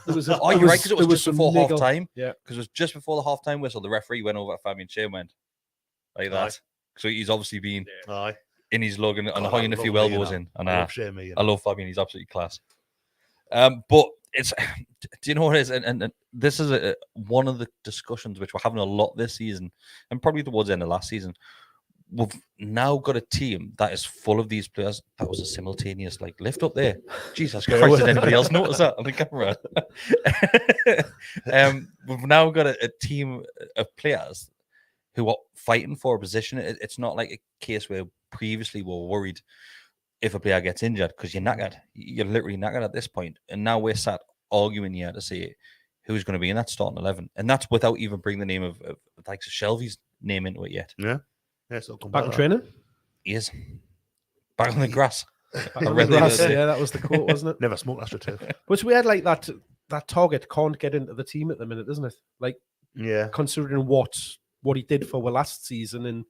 There was a, Oh, there you're right, because it there was just some before half niggle. time. Yeah. Because it was just before the half time whistle. The referee went over to Fabian Shea and went like that. Aye. So he's obviously been Aye. in his lug and God, hoying I a few love elbows Shea, in. And I love Shea, me, I love Fabian. He's absolutely class. But it's, do you know what it is? And this is one of the discussions which we're having a lot this season, and probably towards the end of last season. We've now got a team that is full of these players. That was a simultaneous like lift up there. Jesus Christ! Did anybody else notice that on the camera? We've now got a team of players who are fighting for a position. It's not like a case where previously we were worried if a player gets injured because you're knackered. You're literally knackered at this point. And now we're sat arguing here to see who's going to be in that starting 11. And that's without even bringing the name of like Shelby's name into it yet. Yeah. Yeah, so Back in training. He is. Back on the grass. Back I on the read the grass. other day. Yeah, that was the quote, wasn't it? Never smoked astroturf. But it's weird, like that target can't get into the team at the minute, isn't it? Like, Yeah. considering what he did for last season and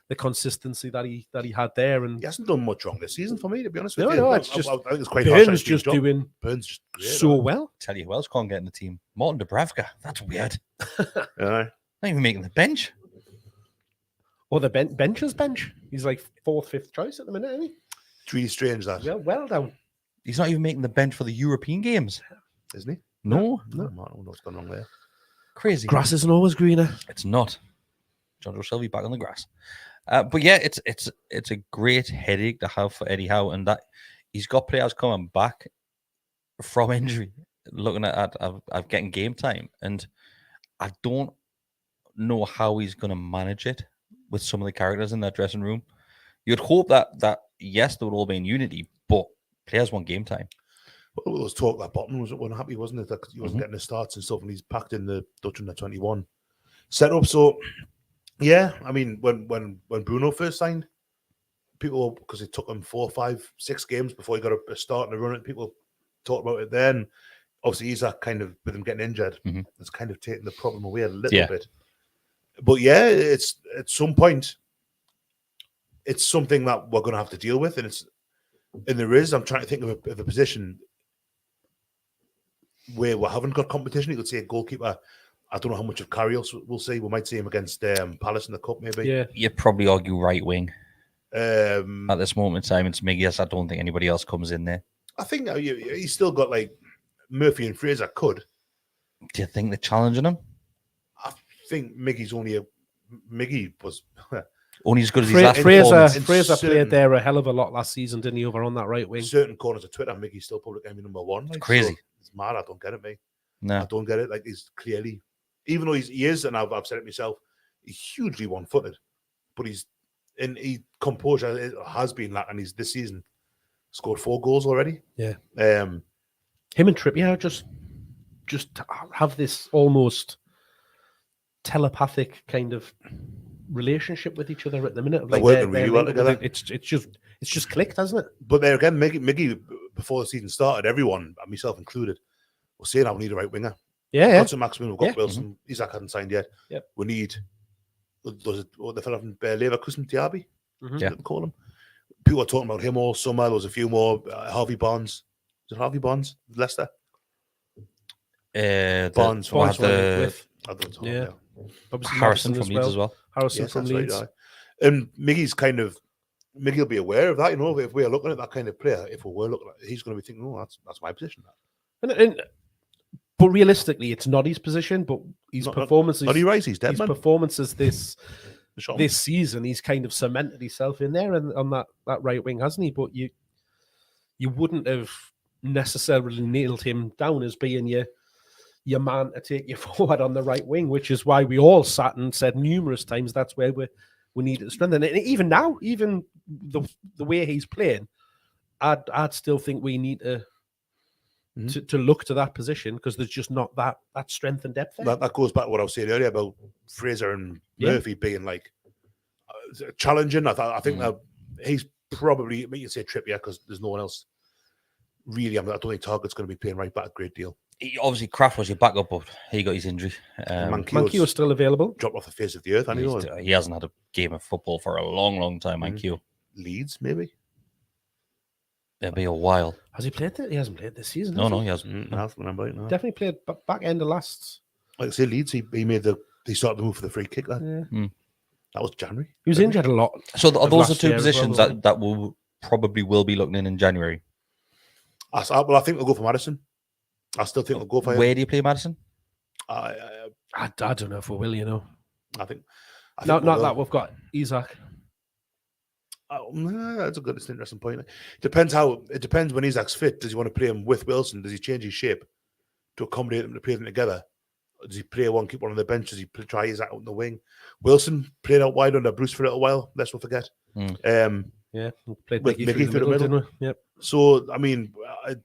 the consistency that he had there, and He hasn't done much wrong this season for me, to be honest with No, you. no, it's just I think it's quite harsh Burns how he's just been dropped. doing Burns just great, so well. Tell you who else can't get in the team. Martin Dubravka. That's weird. Aye. Not even making the bench. Or the bencher's bench. He's like 4th, 5th choice at the minute, isn't he? It's really strange that, Yeah, well done. He's not even making the bench for the European games. isn't he? No. No, I don't know what's going on there. Crazy. Grass isn't always greener. It's not. John Joe Shelby back on the grass. But yeah, it's a great headache to have for Eddie Howe, and that he's got players coming back from injury, looking at getting game time, and I don't know how he's going to manage it with some of the characters in that dressing room. You'd hope that yes, they would all be in unity, but players want game time. Well, there was talk that Bottom was unhappy, wasn't it? That he wasn't Mhm. getting the starts and stuff, and he's packed in the Dutch under 21 setup. So, yeah, I mean, when Bruno first signed, people, because it took him 4, 5, 6 games before he got a start and a run, and people talked about it then. Obviously, he's that kind of, with him getting injured, Mhm. it's kind of taken the problem away a little Yeah. bit. But yeah, it's at some point, it's something that we're going to have to deal with, and there is. I'm trying to think of a position where we haven't got competition. You could say a goalkeeper. I don't know how much of Carrios we'll see. We might see him against Palace in the cup, maybe. Yeah. You'd probably argue right wing Um, at this moment in time. It's Miggy. I don't think anybody else comes in there. I think he's still got like Murphy and Fraser could. Do you think they're challenging him? I think Miggy's only Miggy was. Only as good as his last Fraser performance. in Fraser certain- played there a hell of a lot last season, didn't he, over on that right wing? certain corners of Twitter, Miggy's still public enemy number 1. Like, crazy. So it's mad. I don't get it, mate. No. I don't get it. Like, he's clearly, even though he is, and I've said it myself, he's hugely one-footed, but he composure has been lacking. He's this season scored 4 goals already. Yeah. Um, Him and Trippier just have this almost telepathic kind of relationship with each other at the minute. They're working really well linked together. with it. It's just clicked, hasn't it? but there again, Miggy, before the season started, everyone, and myself included, was saying, we need a right winger. Yeah, We've yeah. got some Maximin, we've got Yeah. Wilson. Isaac hadn't signed yet. Yep. We need, the fellow from Leverkusen, Diaby, Mhm. Yeah. call him. People are talking about him all summer. There was a few more. Harvey Barnes. Is it Harvey Barnes? Leicester? Barnes from Barnes the with I don't know. Yeah. obviously Harrison Maddison from Leeds as well. Harrison Yes, from that's right, Leeds. aye. And Miggy's kind of Miggy will be aware of that, you know. If we're looking at that kind of player, if we were looking at, he's going to be thinking, "Oh, that's my position." But realistically, it's not his position. But his performances, not he right, he's dead, man. Performances this season, he's kind of cemented himself in there and on that right wing, hasn't he? But you wouldn't have necessarily nailed him down as being your man to take you forward on the right wing, which is why we all sat and said numerous times that's where we need to strengthen. And even now, even the way he's playing, I'd still think we need to look to that position because there's just not that strength and depth there. That goes back to what I was saying earlier about Fraser and Murphy being like challenging. I think that he's probably, you can say Trippier because there's no one else really. I don't think Target's going to be playing right back a great deal. Obviously, Kraft was your backup, but he got his injury. Mankio's still available. Dropped off the face of the earth. He hasn't had a game of football for a long, long time, Mankio. Leeds, maybe? It'll be a while. Has he played it? He hasn't played this season. No, he hasn't. Definitely played back end of last. Like I say, Leeds, he started to move for the free kick. That was January. He was injured a lot. So are those the two positions that will probably be looking in January? I think we'll go for Maddison. I still think we'll go for him. Where do you play Maddison? I don't know if we will, you know. I think not that we've got Isaac. That's an interesting point. It depends when Isaac's fit. Does he want to play him with Wilson? Does he change his shape to accommodate them to play them together? Or does he play one, keep one on the bench? Does he try Isaac out in the wing? Wilson played out wide under Bruce for a little while. Let's not forget. Played with Mickey through the middle, didn't we? Yep. So I mean,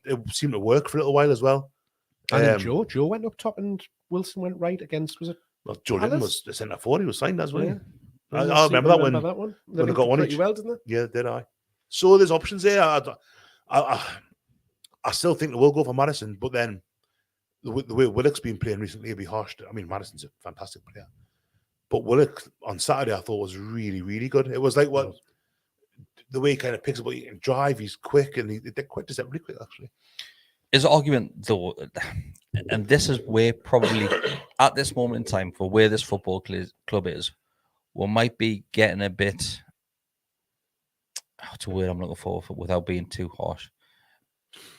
it seemed to work for a little while as well. And then Joe went up top and Wilson went right against, was it? Well, Joe Linton was the centre forward. He was signed as well. Yeah. I remember that one. When they got one each. Well, didn't they? Yeah, did I? So there's options there. I still think they will go for Maddison, but then the way Willock's been playing recently will be harsh. I mean, Maddison's a fantastic player, but Willock on Saturday I thought was really, really good. It was like the way he kind of picks up, he can drive, he's quick, and they're quite deceptively quick actually. His argument, though, and this is where probably at this moment in time for where this football club is, we might be getting a bit. What's a word I'm looking for without being too harsh?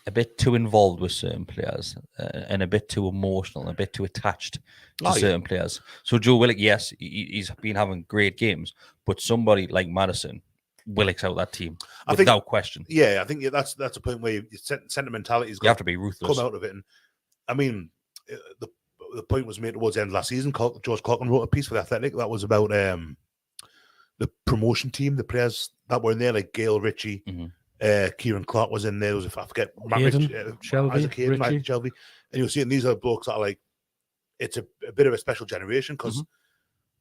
A bit too involved with certain players and a bit too emotional, and a bit too attached to certain players. So Joe Willock, yes, he's been having great games, but somebody like Maddison, Willock's out that team without question. Yeah, I think that's a point where sentimentality's you have to be ruthless. Come out of it, and I mean, the point was made towards the end of last season. George Coughlin wrote a piece for The Athletic that was about the promotion team, the players that were in there, like Gail Ritchie, Kieran Clark was in there. There was, I forget, Isaac Hayden, Shelby, and you're seeing these are blokes that are like, it's a bit of a special generation because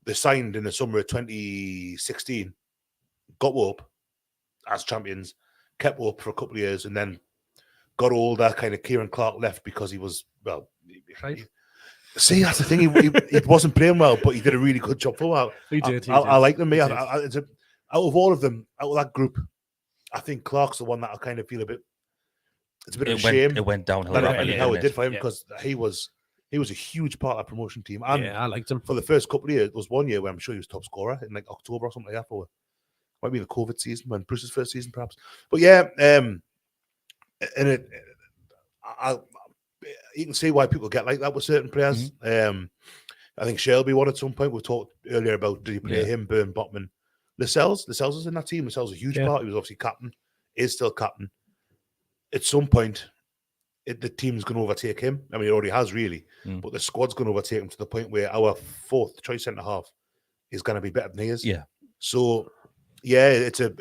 they signed in the summer of 2016, got up as champions, kept up for a couple of years, and then got older. Kind of Kieran Clark left because he was see, that's the thing. He wasn't playing well, but he did a really good job for a while. He did. I like them. Out of all of them, out of that group, I think Clark's the one that I kind of feel a bit. It's a bit of a shame. It went downhill. How it did for him because he was a huge part of that promotion team. And I liked him for the first couple of years. There was one year where I'm sure he was top scorer in like October or something like that. Might be the COVID season, when Bruce's first season, perhaps. But yeah, and you can see why people get like that with certain players. I think Shelby won at some point. We talked earlier about did he play him, Burn, Botman, Lascelles. Lascelles was in that team. Lascelles was a huge part. He was obviously captain. Is still captain. At some point, the team's going to overtake him. I mean, it already has really, but the squad's going to overtake him to the point where our fourth choice centre half is going to be better than he is. Yeah. So. Yeah, it's a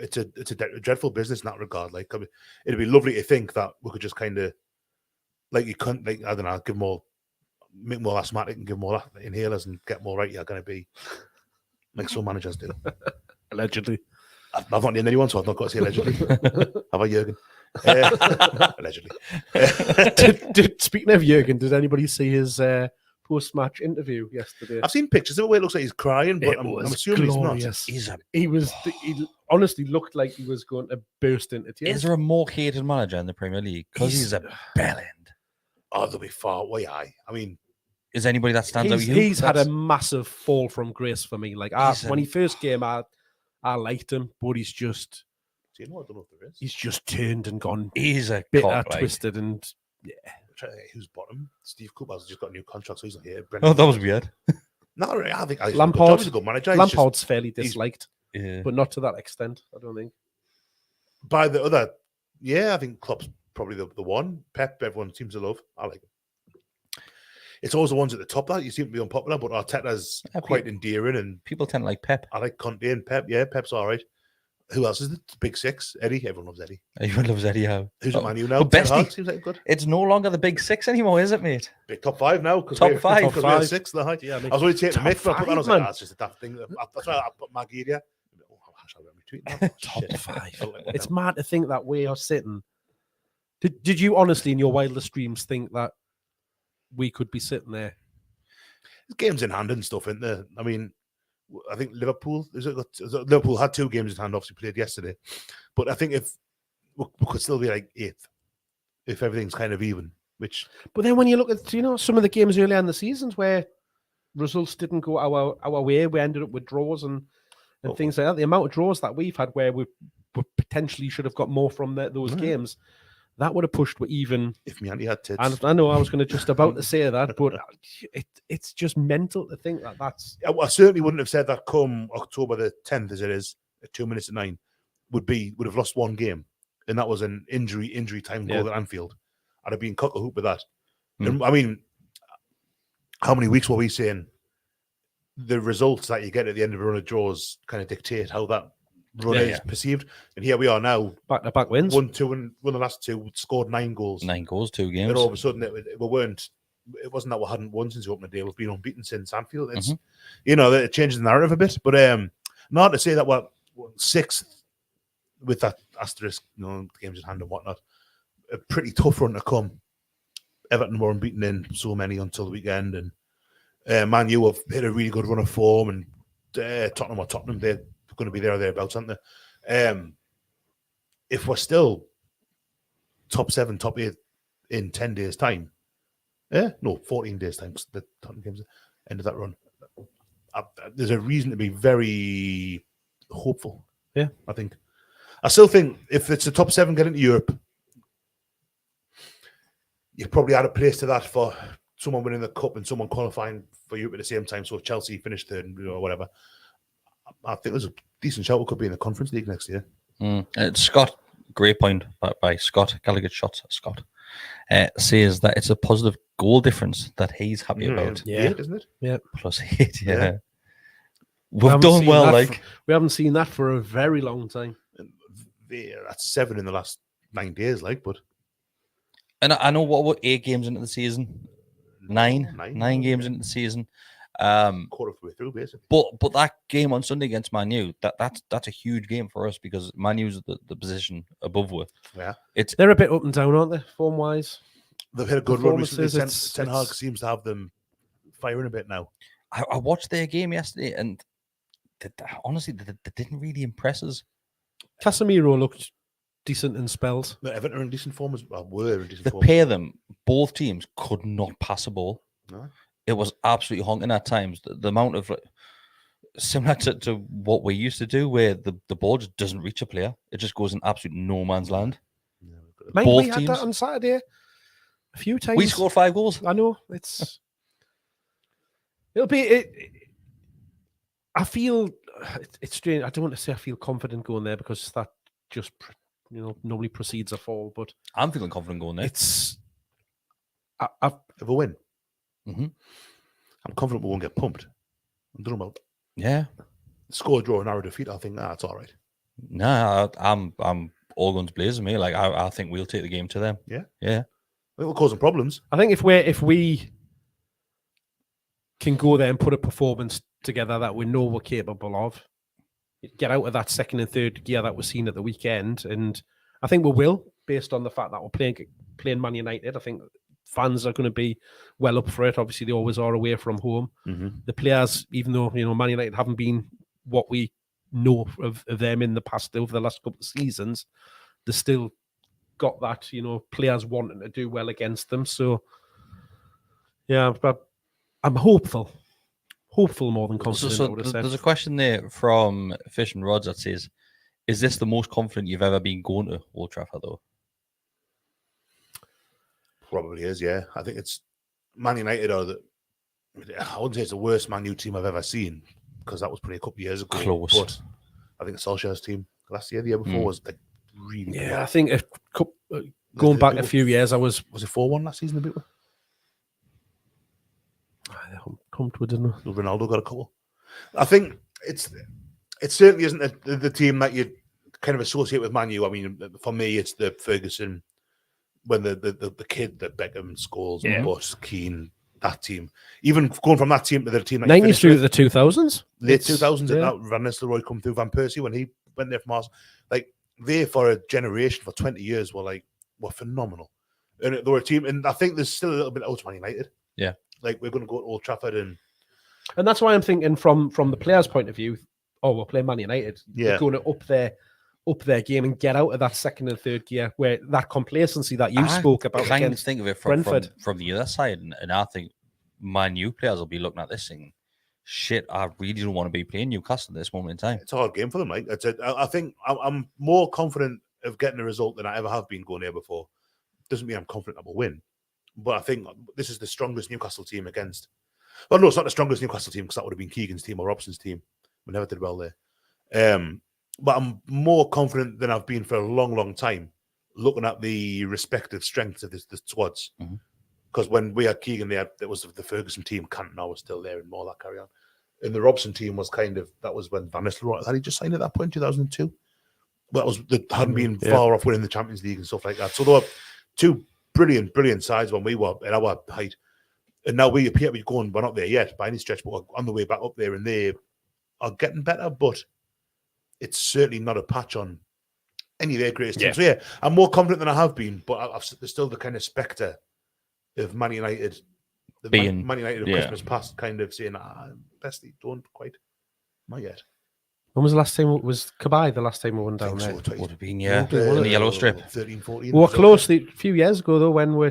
dreadful business in that regard. Like, I mean, it'd be lovely to think that we could just kind of, like, you couldn't, like, I don't know, make more asthmatic and give more inhalers and get more right. You're going to be like some managers do. Allegedly. I've not named anyone, so I've not got to say allegedly. How about Jurgen? Allegedly. Speaking of Jurgen, did anybody see his post-match interview yesterday? I've seen pictures of it where it looks like he's crying, but I'm assuming glorious. He's not. He honestly looked like he was going to burst into tears. Is there a more hated manager in the Premier League? Because he's a bellend. Oh, they'll be far away. I mean, is anybody that stands out? He's had a massive fall from grace for me. Like when he first came out, I liked him, but he's just Do you know? I don't know if there is. He's just turned and gone He's a bitter, cock, like. twisted, and Who's bottom? Steve Cooper's just got a new contract, so he's not here. Oh, that was weird. No, really, I think Lampard- he's a good manager. He's just- Lampard's fairly disliked, Yeah. but not to that extent, I don't think. by the other, I think Klopp's probably the one. Pep, everyone seems to love. I like him. It's always the ones at the top that you seem to be unpopular, but Arteta's quite endearing, and People tend to like Pep. I like Conte and Pep. Yeah, Pep's all right. Who else is it? Big Six. Eddie. Everyone loves Eddie. Everyone loves Eddie Howe. Who's at Man U now? but Ten Hag Besty, seems like good. it's no longer the big six anymore, is it, mate? Big top five now. Top five. Top five. Six. The high. Yeah, I was only taking the mick, but I put that. I was man. like, that's just a daft thing. That's why I put Maggie here. Oh, shall I retweet that? Oh, Top shit. 5. It's mad to think that we are sitting. Did you honestly, in your wildest dreams, think that we could be sitting there? Games in hand and stuff, isn't there? I mean, I think Liverpool Liverpool had 2 games in hand, obviously played yesterday, but I think if we could still be like 8th if everything's kind of even. Which, But then when you look at some of the games earlier in the seasons where results didn't go our way, we ended up with draws and things like that. The amount of draws that we've had where we potentially should have got more from those games, that would have pushed even. if me auntie had tits, And I know I was going to just about to say that, but it's just mental to think that that's. I certainly wouldn't have said that come October the 10th, as it is at 2 minutes to 9, would have lost 1 game, and that was an injury time goal at Anfield. I'd have been cock a hoop with that. And, I mean, how many weeks were we saying the results that you get at the end of a run of draws kind of dictate how that run is perceived? And here we are now, Back-to-back wins. 1-2 and won the last 2, scored 9 goals. 9 goals, 2 games. And all of a sudden, it wasn't that we hadn't won since the opening day. We've been unbeaten since Anfield. It's it changes the narrative a bit. But not to say that we're 6th with that asterisk, the games in hand and whatnot. A pretty tough run to come. Everton were unbeaten in so many until the weekend, and Man U have hit a really good run of form, and Tottenham, they're going to be there or thereabouts, aren't they? If we're still top 7, top 8 in 10 days' time, 14 days' time, because the Tottenham game's end of that run, there's a reason to be very hopeful. Yeah, I think. I still think if it's the top 7 get into Europe, you probably had a place to that for someone winning the cup and someone qualifying for Europe at the same time. So if Chelsea finished 3rd or whatever, I think there's a decent shout we could be in the Conference League next year. Scott, great point by Scott, Gallowgateshots, Scott, says that it's a positive goal difference that he's happy about. Yeah, isn't it? Yeah. +8, Yeah. We've done well, we haven't seen that for a very long time. That's 7 in the last 9 days, but. And I know what 8 games into the season, 9 games into the season, quarter of the way through, basically. But that game on Sunday against Man U, that's a huge game for us because Man U's the position above with. Yeah, they're a bit up and down, aren't they, form wise? They've had a good run recently. Ten Hag seems to have them firing a bit now. I watched their game yesterday, and honestly, they didn't really impress us. Casemiro looked decent in spells. No, Everton are in decent form as well. Were in decent The form. pair of them, both teams could not pass a ball. No. It was absolutely honking at times. The amount of similar to what we used to do, where the ball just doesn't reach a player; it just goes in absolute no man's land. Mate, Both we had teams. that on Saturday a few times. We scored 5 goals. I know it'll be. I feel it's strange. I don't want to say I feel confident going there because that just normally precedes a fall. But I'm feeling confident going there. It's If we win, Mm-hmm. I'm confident we won't get pumped. I don't know about score, draw, narrow defeat. I think that's all right. No, I'm all guns blazing, me. Like I think we'll take the game to them. Yeah. Yeah. I think we'll cause them problems. I think if we can go there and put a performance together that we know we're capable of, get out of that second and third gear that we're seeing at the weekend, and I think we will, based on the fact that we're playing Man United. I think fans are going to be well up for it. Obviously, they always are away from home. Mm-hmm. The players, even though Man United haven't been what we know of them in the past over the last couple of seasons, they still got that players wanting to do well against them. So yeah, but I'm hopeful more than confident. So there's a question there from Fish and Rods that says, Is this the most confident you've ever been going to Old Trafford, though? Probably is, yeah. I think it's Man United are I wouldn't say it's the worst Man U team I've ever seen, because that was probably a couple of years ago. Close. But I think Solskjaer's team last year, the year before, was like really Yeah, good. I think going back a few years, was it 4-1 last season? A bit. Come to it, didn't I? Ronaldo got a couple. I think it certainly isn't the team that you kind of associate with Man U. I mean, for me, it's the Ferguson, when the kid that Beckham, Scholes, Butt, Keane, that team. Even going from that team to the team that 90s through the 2000s, late 2000s, and that Van Nistelrooy come through, Van Persie when he went there from Arsenal. Like, they for a generation, for 20 years, were phenomenal. And they were a team, and I think there's still a little bit out Man United. Yeah. Like, we're going to go to Old Trafford and that's why I'm thinking from the players' point of view, we'll play Man United. Yeah. We're going to up their game and get out of that second and third gear, where that complacency that you spoke about I against think of it from Brentford. From the other side, and I think Man U players will be looking at this thing. Shit, I really don't want to be playing Newcastle at this moment in time. it's a hard game for them. Like, I think I'm more confident of getting a result than I ever have been going there before. Doesn't mean I'm confident I will win, but I think this is the strongest Newcastle team against. Well, no, it's not the strongest Newcastle team, because that would have been Keegan's team or Robson's team. We never did well there. But I'm more confident than I've been for a long, long time, looking at the respective strengths of the squads. Because when we had Keegan there, it was the Ferguson team. Cantona was still there, and all that carry on. And the Robson team was that was when Van Nistelrooy had he just signed at that point, 2002. They hadn't been far off winning the Champions League and stuff like that. So there were two brilliant sides when we were at our height. And now we appear to be we're not there yet by any stretch, but we're on the way back up there, and they are getting better, but it's certainly not a patch on any of their greatest teams. So yeah, I'm more confident than I have been, but there's still the kind of spectre of Man United, Man United of Christmas past, kind of saying, Besty, don't quite, not yet. When was the last time? Was Kabay the last time we went down there? So, Would have been, in the yellow strip. 13, 14. We were close a few years ago, though, when we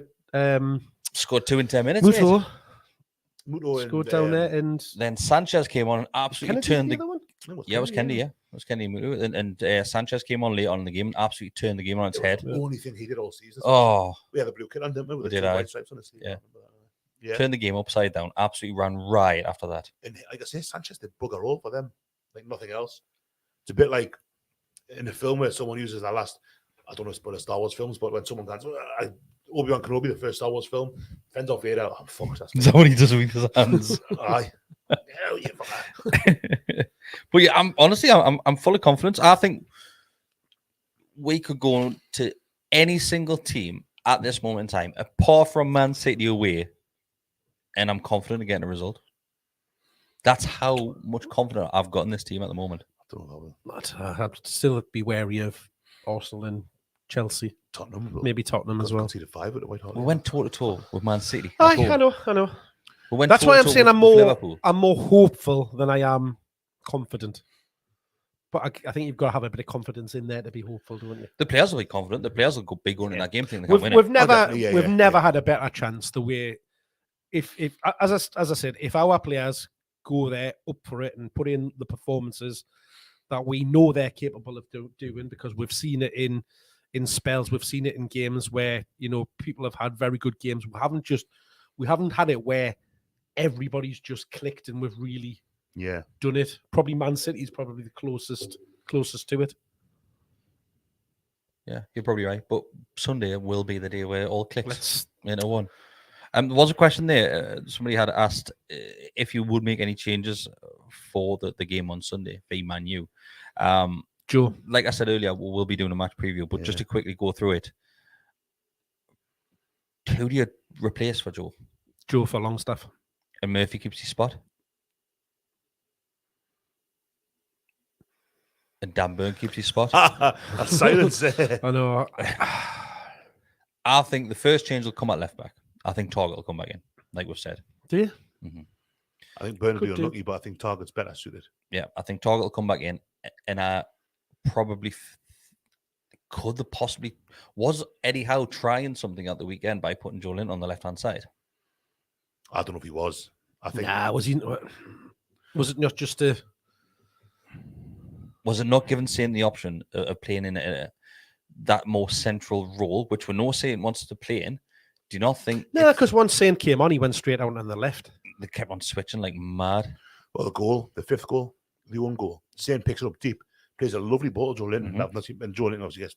Scored 2 in 10 minutes. Muto scored down there, and then Sanchez came on and absolutely turned the one. it was Kennedy, It was Kennedy Muto. And Sanchez came on late on in the game and absolutely turned the game on its head. The only thing he did all season. Oh, we had the blue kit on, didn't we? With the white stripes on his sleeve. Yeah. Turned the game upside down. Absolutely ran riot after that. And like I say, Sanchez did bugger all for them, like nothing else. It's a bit like in a film where someone uses their last, I don't know if it's Star Wars films, but when someone goes, Obi-Wan Kenobi, the first Star Wars film, fends off Vader. Oh, fuck, that's that what he does with his hands? Aye. Hell yeah, but yeah, I'm full of confidence. I think we could go to any single team at this moment in time, apart from Man City away, and I'm confident of getting a result. That's how much confidence I've got in this team at the moment. I don't know. But I'd still be wary of Arsenal and Chelsea. Tottenham, maybe Tottenham as well. We went toe to toe with Man City. I know. That's why I'm saying I'm more hopeful than I am confident. But I think you've got to have a bit of confidence in there to be hopeful, don't you? The players will be confident. The players will be going in that game thinking they can win it. We've never had a better chance. The way, if as I said, if our players go there up for it and put in the performances that we know they're capable of doing, because we've seen it in spells, we've seen it in games where people have had very good games. We haven't had it where everybody's just clicked and we've really done it. Probably Man City is probably the closest to it. Yeah, you're probably right. But Sunday will be the day where it all clicks into one. There was a question there. Somebody had asked if you would make any changes for the game on Sunday for Man U. Joe, like I said earlier, we'll be doing a match preview, but just to quickly go through it, who do you replace for Joe? Joe for Longstaff. And Murphy keeps his spot. And Dan Burn keeps his spot. That's silence there. I know. I think the first change will come at left back. I think Target will come back in, like we've said. Do you? Mm-hmm. I think Burn will be unlucky, but I think Target's better suited. Yeah, I think Target will come back in, and I probably was Eddie Howe trying something at the weekend by putting Joe Linton on the left-hand side? I don't know if he was. I think was he? Was it not just a? was it not given Saint the option of playing in that more central role, which we know Saint wants to play in? Do you not think? No, because once Saint came on, he went straight out on the left. They kept on switching like mad. Well, the fifth goal, the one goal. Saint picks it up deep, plays a lovely ball to Joe Linton. And Joe Linton, obviously, yes,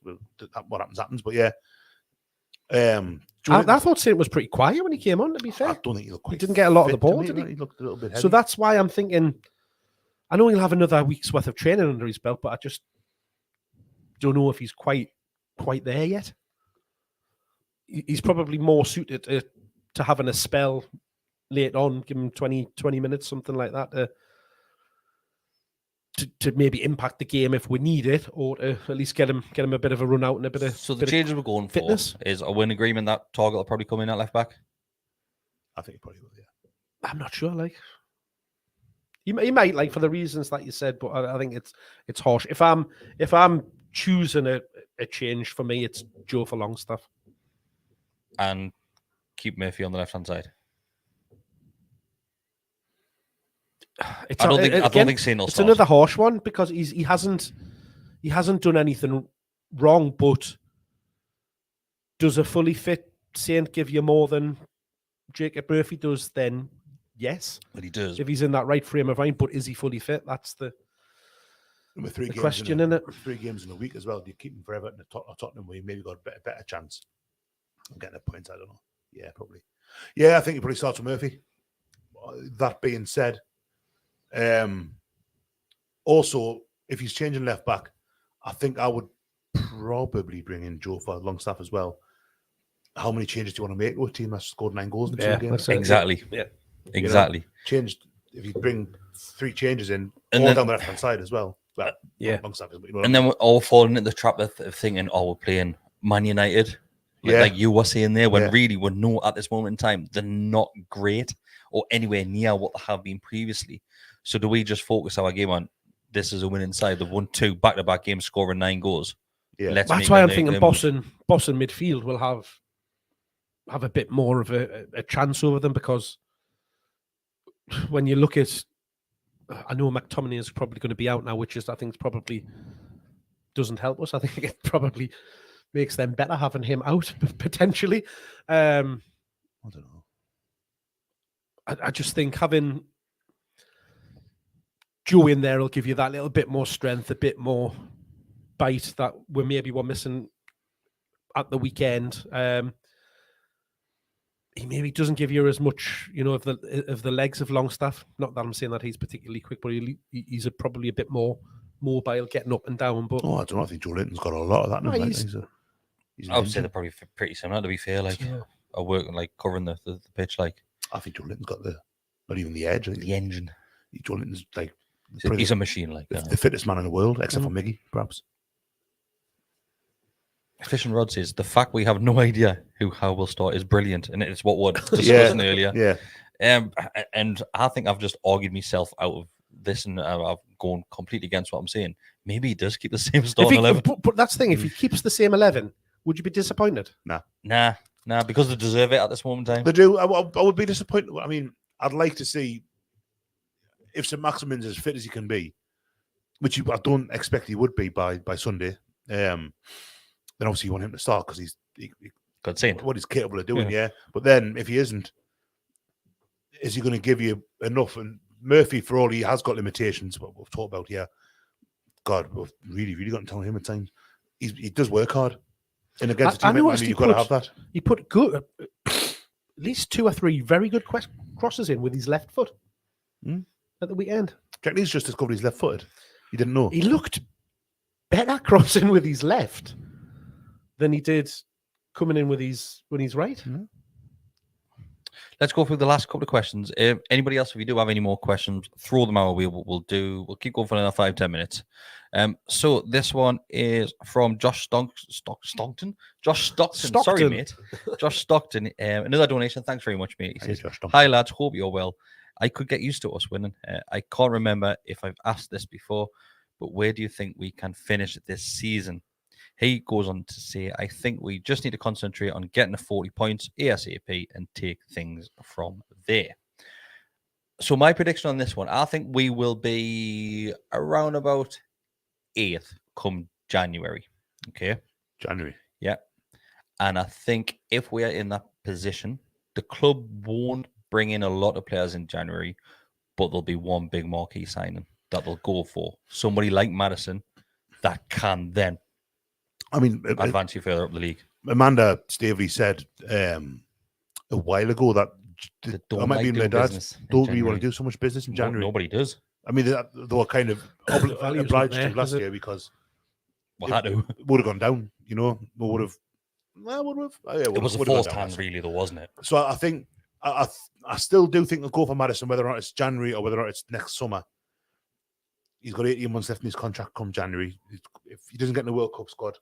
what happens. But yeah. I thought Saint was pretty quiet when he came on, to be fair. I don't think he looked quite. He didn't get a lot of the ball, did he? He looked a little bit heavy. So that's why I'm thinking, I know he'll have another week's worth of training under his belt, but I just don't know if he's quite there yet. He's probably more suited to having a spell late on, give him 20 minutes, something like that, to maybe impact the game if we need it, or to at least get him a bit of a run out and a bit of. So the changes we're going fitness. For is a win agreement that Target will probably come in at left back. I think he probably will. Yeah, I'm not sure. Like he might, like, for the reasons that you said, but I think it's harsh. If I'm choosing a change, for me, it's Joe for Longstaff. And keep Murphy on the left hand side. I don't think Saint will it's start. another harsh one because he hasn't done anything wrong, but does a fully fit Saint give you more than Jacob Murphy does? Then yes, but he does if he's in that right frame of mind. But is he fully fit? That's the question, isn't it? 3 games in a week as well. Do you keep him forever in Tottenham where you maybe got a better chance of getting a point? I don't know. Yeah, probably. Yeah, I think he probably starts with Murphy. That being said, also, if he's changing left back, I think I would probably bring in Joe for Longstaff as well. How many changes do you want to make with a team that's scored 9 goals in 2 games? Exactly. Yeah. Exactly. You know, changed. If you bring 3 changes in, and all then, down the left hand side as well. Well, yeah. Longstaff is, and then we're all falling into the trap of thinking, oh, we're playing Man United. Like you were saying there, when really we know at this moment in time they're not great or anywhere near what they have been previously. So do we just focus our game on this is a winning side? They've won 2 back-to-back games, scoring 9 goals. Yeah, that's why I'm thinking Boston midfield will have a bit more of a chance over them, because when you look at, I know McTominay is probably going to be out now, which is, I think, probably doesn't help us. I think it probably makes them better having him out potentially. I don't know. I just think having Joe in there will give you that little bit more strength, a bit more bite that we're missing at the weekend. He maybe doesn't give you as much, of the legs of Longstaff. Not that I'm saying that he's particularly quick, but he's probably a bit more mobile, getting up and down. But I don't know. I think Joe Linton's got a lot of that now. I would say they're probably pretty similar, to be fair. Like, are working, like, covering the pitch. Like, I think Joe Linton's got not even the edge. The engine. Joe Linton's like, he's a machine. Like the fittest man in the world, except for Miggy, perhaps. Fishing Rod says the fact we have no idea who Howe will start is brilliant, and it's what we're discussing earlier. Yeah. And I think I've just argued myself out of this, and I've gone completely against what I'm saying. Maybe he does keep the same starting 11. But that's the thing. If he keeps the same 11, would you be disappointed? Nah, because they deserve it at this moment in time. They do. I would be disappointed. I mean, I'd like to see if St. Maximin's as fit as he can be, which I don't expect he would be by Sunday. Then obviously you want him to start because he's what he's capable of doing. Yeah. But then if he isn't, is he going to give you enough? And Murphy, for all he has got limitations, what we've talked about here, God, we've really, really got to tell him at times. He does work hard. And against a team, you've got to have that. He put good, at least 2 or 3 very good crosses in with his left foot at the weekend. Jack Lee's just discovered he's left-footed. You didn't know. He looked better crossing with his left than he did coming in with his right. Mm-hmm. Let's go through the last couple of questions. Anybody else, if you do have any more questions, throw them our way. We'll keep going for another 5-10 minutes. So this one is from Josh Stockton. Josh Stockton. Sorry, mate. Josh Stockton. Another donation. Thanks very much, mate. He says, "Hi lads, hope you're well. I could get used to us winning. I can't remember if I've asked this before, but where do you think we can finish this season?" He goes on to say, "I think we just need to concentrate on getting the 40 points ASAP and take things from there." So my prediction on this one, I think we will be around about 8th come January. Okay. January. Yeah. And I think if we are in that position, the club won't bring in a lot of players in January, but there'll be one big marquee signing that they'll go for. Somebody like Maddison that can then advance you further up the league. Amanda Staveley said a while ago that don't might like be doing my dad. business in Don't really January. want to do so much business in January. Nobody does. I mean, they were kind of Value's obliged not there, to last is it? year because We had to. would have gone down. You know, we would have. It was a forced hand, really, though, wasn't it? So I think I still do think they'll go for Maddison, whether or not it's January or whether or not it's next summer. He's got 18 months left in his contract come January. If he doesn't get in the World Cup squad,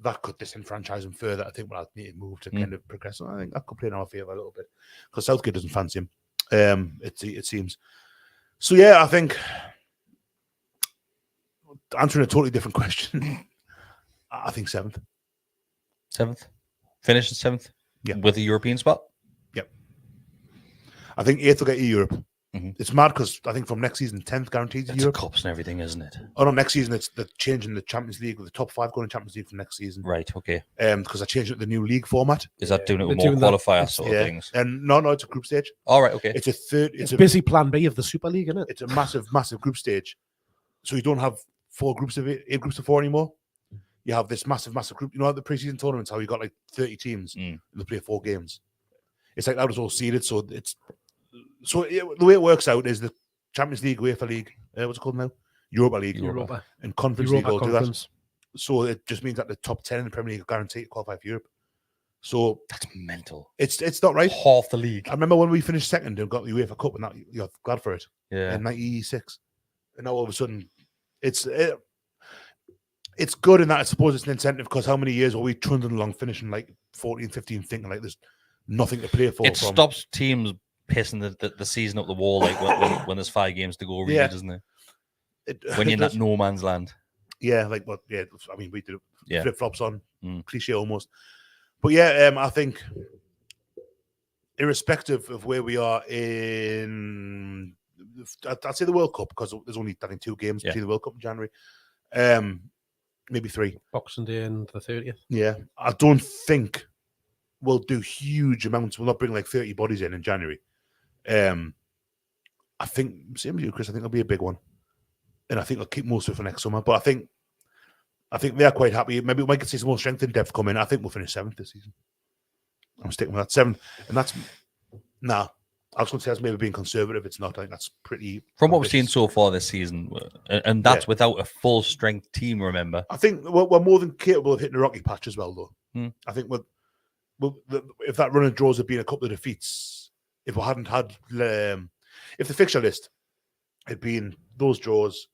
that could disenfranchise him further. I think we'll have to need to move to kind of progress. I think that could play in our favour a little bit because Southgate doesn't fancy him. It seems. So yeah, I think answering a totally different question. I think 7th. 7th. Finish at 7th? Yeah. With a European spot? Yep. I think 8th will get you Europe. Mm-hmm. It's mad because I think from next season, 10th guaranteed It's Europe. cups and everything, isn't it? Oh no, next season it's the change in the Champions League with the top 5 going to Champions League for next season. Right, okay. Because I changed it to the new league format. Is that doing it with They're more doing that. qualifier sort of things? And no, it's a group stage. All right, okay. It's a third. It's a busy plan B of the Super League, isn't it? It's a massive group stage. So you don't have 4 groups of 8 groups of 4 anymore. You have this massive group. You know, at the preseason tournaments, how you got like 30 teams and they play 4 games. It's like that was all seeded. So the way it works out is the Champions League, UEFA League, what's it called now? Europa League, Europa. and Conference Europa League all do Conference. that. So it just means that the top 10 in the Premier League are guaranteed to qualify for Europe. So That's mental. It's not right. Half the league. I remember when we finished second and got the UEFA Cup, and that you're glad for it. Yeah. In '96, and now all of a sudden, it's good in that I suppose it's an incentive because how many years were we trundling along, finishing like 14, 15, thinking like there's nothing to play for. It stops teams pissing the season up the wall like when there's 5 games to go, really, doesn't it? When you're in that no man's land. Yeah, like what? Yeah, I mean we did flip flops on, cliche almost. But yeah, I think irrespective of where we are in, I'd say the World Cup because there's only I think 2 games between the World Cup and January. Maybe 3. Boxing Day and the 30th. Yeah, I don't think we'll do huge amounts. We'll not bring like 30 bodies in January. I think same as you, Kris. I think it'll be a big one, and I think I'll keep most of it for next summer. But I think they're quite happy. Maybe we might see some more strength in depth come in. I think we'll finish 7th this season. I'm sticking with that 7th, and that's I was going to say that's maybe being conservative. It's not. I think that's pretty. From what we've seen so far this season, and that's without a full strength team. Remember, I think we're more than capable of hitting a rocky patch as well, though. I think if that run of draws had been a couple of defeats, if we hadn't had, if the fixture list had been those draws,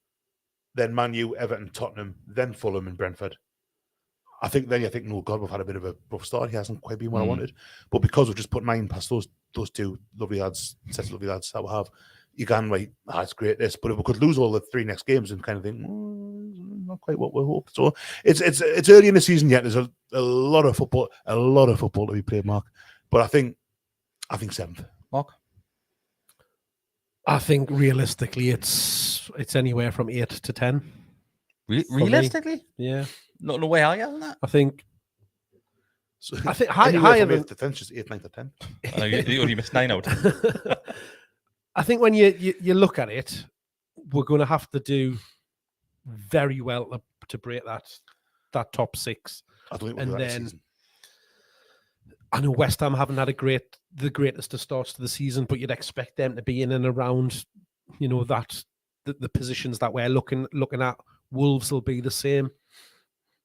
then Man U, Everton, Tottenham, then Fulham and Brentford, I think then you think, no, God, we've had a bit of a rough start. He hasn't quite been what I wanted. But because we've just put 9 past those 2 lovely lads, sets of lovely lads that we have, you can write, it's great, this. But if we could lose all the 3 next games and kind of think, not quite what we hoped. So it's early in the season yet. There's a lot of football to be played, Mark. But I think 7th. Mark? I think realistically it's anywhere from 8 to 10. Realistically? Yeah. No way higher than that. I think higher higher than than the 10, just 8, 9 to 10. You only missed 9 out. I think when you look at it, we're going to have to do very well to break that top 6. I don't think and we'll do that then this season. I know West Ham haven't had the greatest of starts to the season, but you'd expect them to be in and around, that the positions that we're looking at. Wolves will be the same.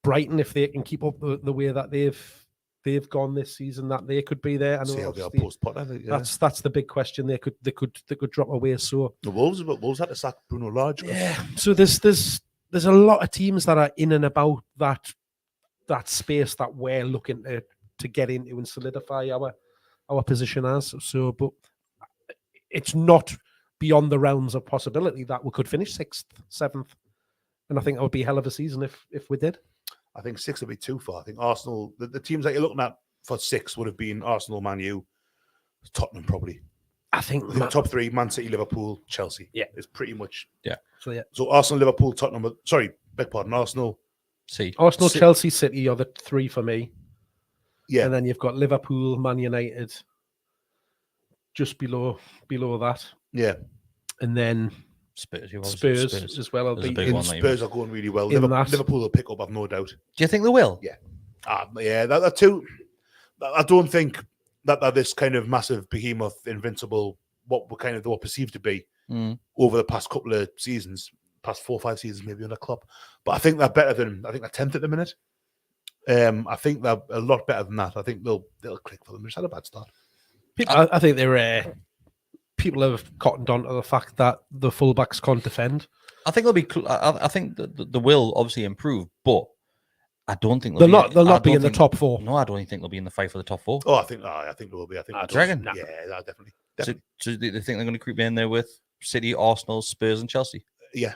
Brighton, if they can keep up the way that they've gone this season, that they could be there. I know See how they are post-Potter. Yeah. That's the big question. They could drop away. So the Wolves had to sack Bruno Large. Yeah. So there's a lot of teams that are in and about that space that we're looking to get into and solidify our position as. So, but it's not beyond the realms of possibility that we could finish 6th, 7th. And I think that would be a hell of a season if we did. I think 6 would be too far. I think Arsenal, the teams that you're looking at for 6 would have been Arsenal, Man U, Tottenham probably. I think the top 3, Man City, Liverpool, Chelsea. Yeah. It's pretty much. Yeah. So So Arsenal, Liverpool, Tottenham. Sorry, beg pardon, Arsenal. See, Arsenal, Chelsea, City are the 3 for me. Yeah. And then you've got Liverpool, Man United, just below that. Yeah. And then Spurs as well. There's a big In one that you Spurs are going really well. In that. Liverpool will pick up, I've no doubt. Do you think they will? Yeah. That too. I don't think that they're this kind of massive behemoth, invincible, what were kind of they were perceived to be over the past couple of seasons, past 4 or 5 seasons, maybe on a club. But I think they're better than, I think they're 10th at the minute. I think they're a lot better than that. I think they'll click for them. They just had a bad start. I think they're people have cottoned on to the fact that the fullbacks can't defend. I think they'll be. I think that they will obviously improve, but I don't think They'll not be in the top 4. No, I don't think they'll be in the fight for the top 4. Oh, I think they will be. I think. Do you reckon? Yeah, definitely. So they think they're going to creep in there with City, Arsenal, Spurs, and Chelsea. Yeah.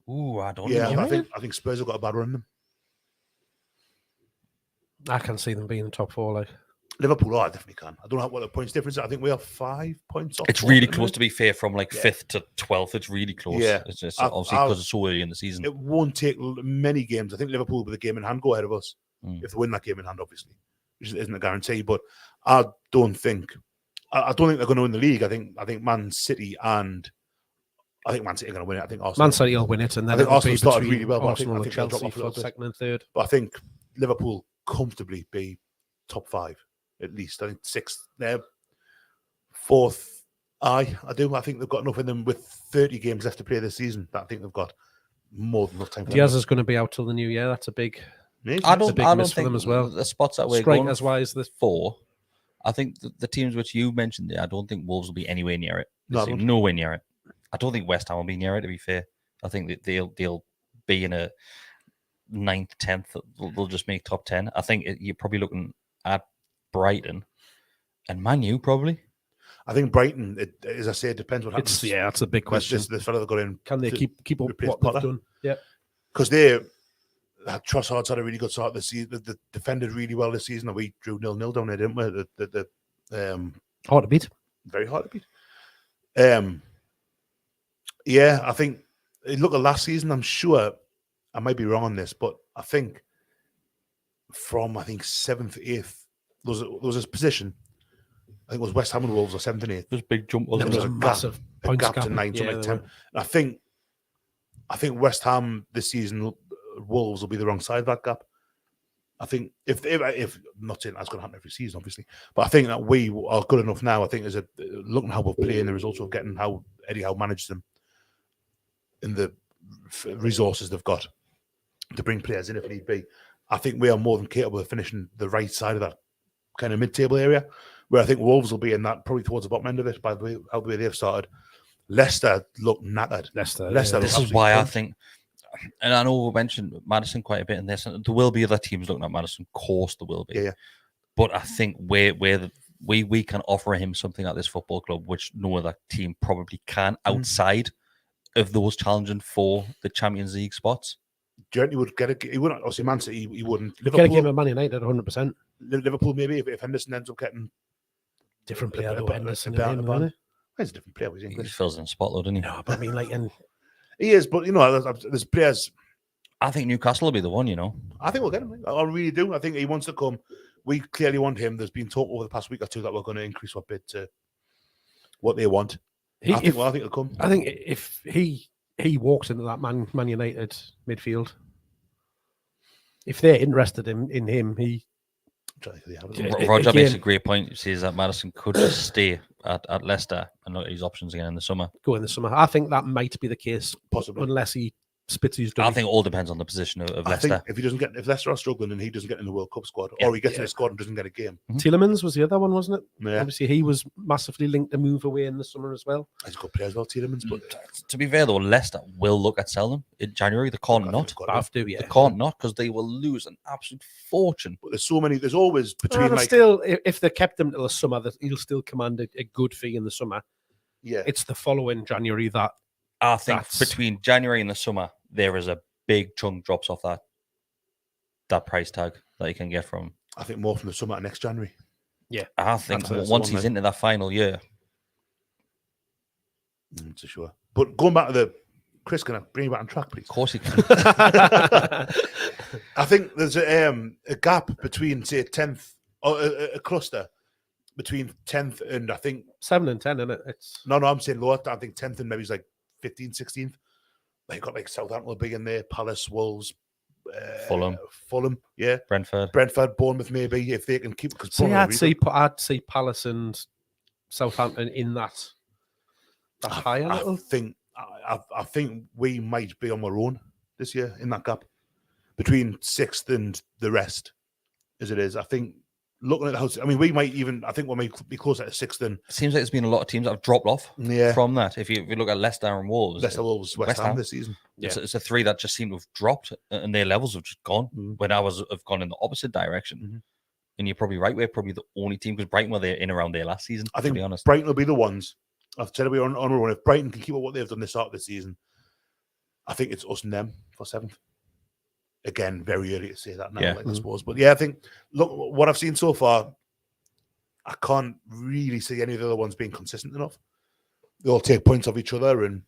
Ooh, I don't know. know. I think Spurs have got a bad run in them. I can see them being in the top 4. Like Liverpool, I definitely can. I don't know what the points difference is. I think we are 5 points off. It's really close, to be fair, from like 5th to 12th. It's really close. Yeah. It's just obviously because it's so early in the season. It won't take many games. I think Liverpool with a game in hand go ahead of us. If they win that game in hand, obviously, which isn't a guarantee. But I don't think they're going to win the league. I think Man City are going to win it. I think Arsenal. Man City will win it, and then I think Arsenal started between really well. But Arsenal I and think they'll drop Chelsea off a little for bit. 2nd and 3rd. But I think Liverpool comfortably be top 5 at least. I think 6th there, 4th. I do. I think they've got enough in them with 30 games left to play this season. I think they've got more than enough time. Diaz is going to be out till the new year. That's a big. I don't miss for think them as well. The spots that we're Strikers going wise, the 4. I think the teams which you mentioned there, I don't think Wolves will be anywhere near it. No, Nowhere near it. I don't think West Ham will be near it, to be fair. I think that they'll be in a 9th, 10th. They'll just make top 10. I think you're probably looking at Brighton and Man U, probably. I think Brighton, as I say, it depends what happens. That's a big question. This fella that got in. Can they keep up what Potter? they've done? Yeah. Because Trossard's had a really good start this season. They defended really well this season. We drew 0-0 down there, didn't we? Hard to beat. Very hard to beat. Yeah, I think, look at last season, I'm sure, I might be wrong on this, but I think from, 7th, 8th, there was a position, I think it was West Ham and Wolves or 7th and 8th. There's a big jump. There was a massive points gap to 9 to yeah, 10. And I think West Ham this season, Wolves will be the wrong side of that gap. I think if not saying that's going to happen every season, obviously, but I think that we are good enough now. I think as looking how we're playing, the results of getting how Eddie Howe managed them, and the resources they've got to bring players in if need be. I think we are more than capable of finishing the right side of that kind of mid-table area, where I think Wolves will be in that probably towards the bottom end of it by the way they've started. Leicester look knackered. Leicester. This is why I think, and I know we mentioned Maddison quite a bit in this, and there will be other teams looking at Maddison. Of course, there will be. Yeah. But I think we can offer him something at this football club, which no other team probably can outside of those challenging for the Champions League spots. Journey would get it. He wouldn't. Obviously, Man City, he wouldn't. Liverpool, get a game at Man United 100%. Liverpool, maybe if Henderson ends up getting different player, though, Henderson. He's a different player. He just fills in the spot, though, doesn't he? No, but I mean, like, he is. But there's players. I think Newcastle will be the one. I think we'll get him. I really do. I think he wants to come. We clearly want him. There's been talk over the past week or two that we're going to increase our bid to what they want. I think he'll come. I think if he walks into that Man United midfield, if they're interested in him, Roger makes a great point. He says that Maddison could just stay at Leicester and look at his options again in the summer. Go in the summer. I think that might be the case, possibly, unless he spits his dummy. I think it all depends on the position of Leicester. If Leicester are struggling and he doesn't get in the World Cup squad, or he gets in the squad and doesn't get a game. Tielemans was the other one, wasn't it? Yeah. Obviously, he was massively linked to move away in the summer as well. He's got players well, Tielemans. But to be fair though, Leicester will look at selling them in January. They can't not. They can't not, because they will lose an absolute fortune. But there's so many. There's always between still, if they kept him till the summer, that he'll still command a good fee in the summer. Yeah, it's the following January that I think between January and the summer there is a big chunk drops off that price tag that you can get from. I think more from the summer to next January. Yeah, I think once he's into that final year, for sure. But going back to the Kris, can I bring you back on track, please? Of course you can. I think there's a gap between, say, 10th, or a cluster between 10th and I think 7 and 10, isn't it? It's no, I'm saying lower. I think 10th and maybe it's like 15th, 16th. They've got like Southampton will be in there, Palace, Wolves, Fulham, yeah, Brentford, Bournemouth, maybe if they can keep. See, I'd see Palace and Southampton in that higher little. I think we might be on our own this year in that gap between 6th and the rest, as it is. I think looking at the house, I mean, we might even. I think we might be closer to 6th than. It seems like there's been a lot of teams that have dropped off Yeah. from that. If you look at Leicester and Wolves, West Ham this season. It's a three that just seem to have dropped and their levels have just gone when ours have gone in the opposite direction. And you're probably right. We're probably the only team because Brighton were there in around there last season. I think, to be honest, Brighton will be the ones. I've said we on our own. If Brighton can keep up what they've done this start of the season, I think it's us and them for 7th. Again, very early to say that now, I suppose. But yeah, I think look what I've seen so far. I can't really see any of the other ones being consistent enough. They all take points off each other, and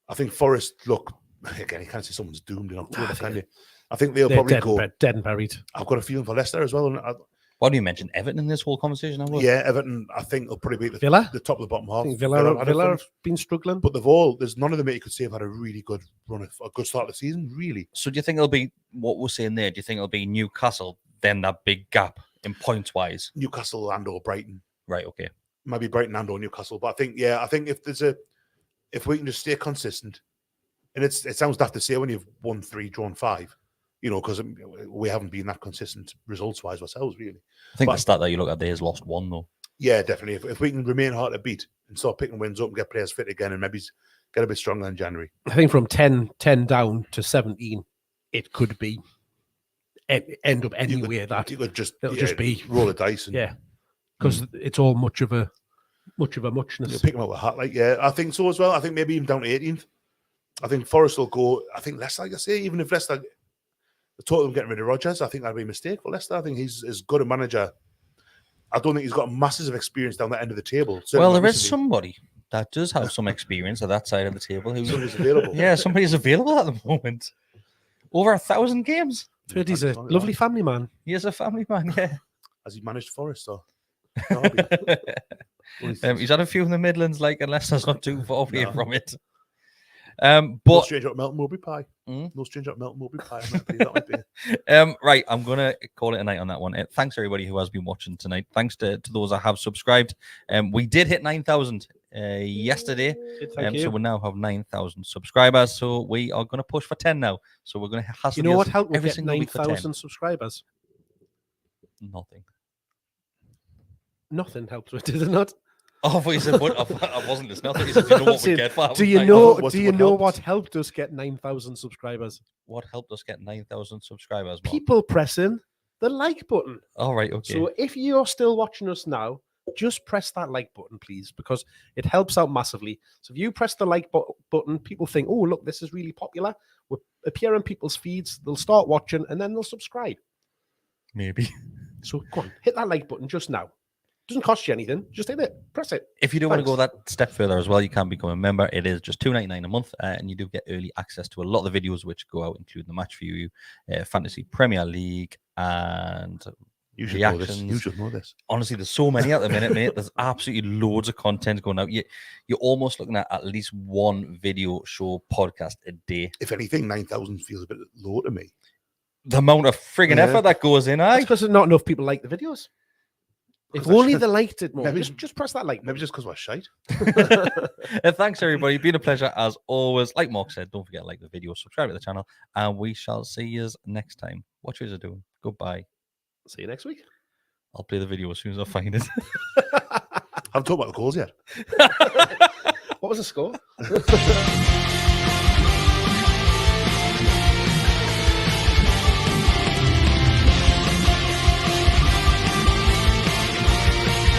I think Forest look again. You can't say someone's doomed in October, can you? I think they'll probably go dead and buried. I've got a feeling for Leicester as well. And why do you mention Everton in this whole conversation? Yeah, Everton. I think will probably be Villa, the top of the bottom half. I think Villa have been struggling, but there's none of them that you could say have had a really good run, a good start of the season. Really. So do you think it'll be what we're saying there? Do you think it'll be Newcastle, then that big gap in points wise? Newcastle and or Brighton. Right. Okay. Maybe Brighton and or Newcastle, but I think if we can just stay consistent, and it sounds daft to say when you've won 3, drawn 5, because we haven't been that consistent results wise ourselves, really. I think the stat that you look at there is lost 1 though. Yeah, definitely. If we can remain hard to beat and start picking wins up and get players fit again, and maybe get a bit stronger in January. I think from 10 down to 17, it could be end up anywhere that you could just be roll the dice. And, because it's all much of a muchness. You pick them up with a hat, I think so as well. I think maybe even down to 18th. I think Forest will go. I think Leicester, like I say, even if Leicester, the thought of them getting rid of Rodgers, I think that'd be a mistake for Leicester. I think he's as good a manager. I don't think he's got masses of experience down that end of the table. Well, there is somebody that does have some experience at that side of the table. Somebody's available. Yeah, somebody's available at the moment. Over 1,000 games. He's a lovely family man. He is a family man, yeah. Has he managed Forest or? He's had a few in the Midlands, and Leicester's not too far away from it. No But stranger at Melton Mowbray Pie. No stranger at Melton Mowbray Pie. Right, I'm gonna call it a night on that one. Thanks everybody who has been watching tonight. Thanks to those that have subscribed. We did hit 9,000 yesterday, so we now have 9,000 subscribers. So we are gonna push for 10 now. So we're gonna have. You know what helped me get 9,000 subscribers? Nothing helped with, did it not? Oh, he said, I wasn't listening. I thought he said, you know what we get for Do you know what helped us get 9,000 subscribers? What helped us get 9,000 subscribers? Mark? People pressing the like button. All right, okay. So if you're still watching us now, just press that like button, please, because it helps out massively. So if you press the like button, people think, oh, look, this is really popular. We'll appear in people's feeds. They'll start watching and then they'll subscribe. Maybe. So go on, hit that like button just now. Doesn't cost you anything. Just hit it. Press it. If you do want to go that step further as well, you can become a member. It is just $2.99 a month, and you do get early access to a lot of the videos which go out, including the match for you, Fantasy Premier League, and you should reactions. Know this. You should know this. Honestly, there's so many at the minute, mate. There's absolutely loads of content going out. You're almost looking at least one video show podcast a day. If anything, 9,000 feels a bit low to me. The amount of frigging effort that goes in, That's because not enough people like the videos. If only they liked it more. Just press that like. Maybe just because we're shite. Thanks, everybody. Been a pleasure as always. Like Mark said, don't forget to like the video, subscribe to the channel, and we shall see you next time. What you guys are doing? Goodbye. See you next week. I'll play the video as soon as I find it. I haven't talked about the goals yet. What was the score?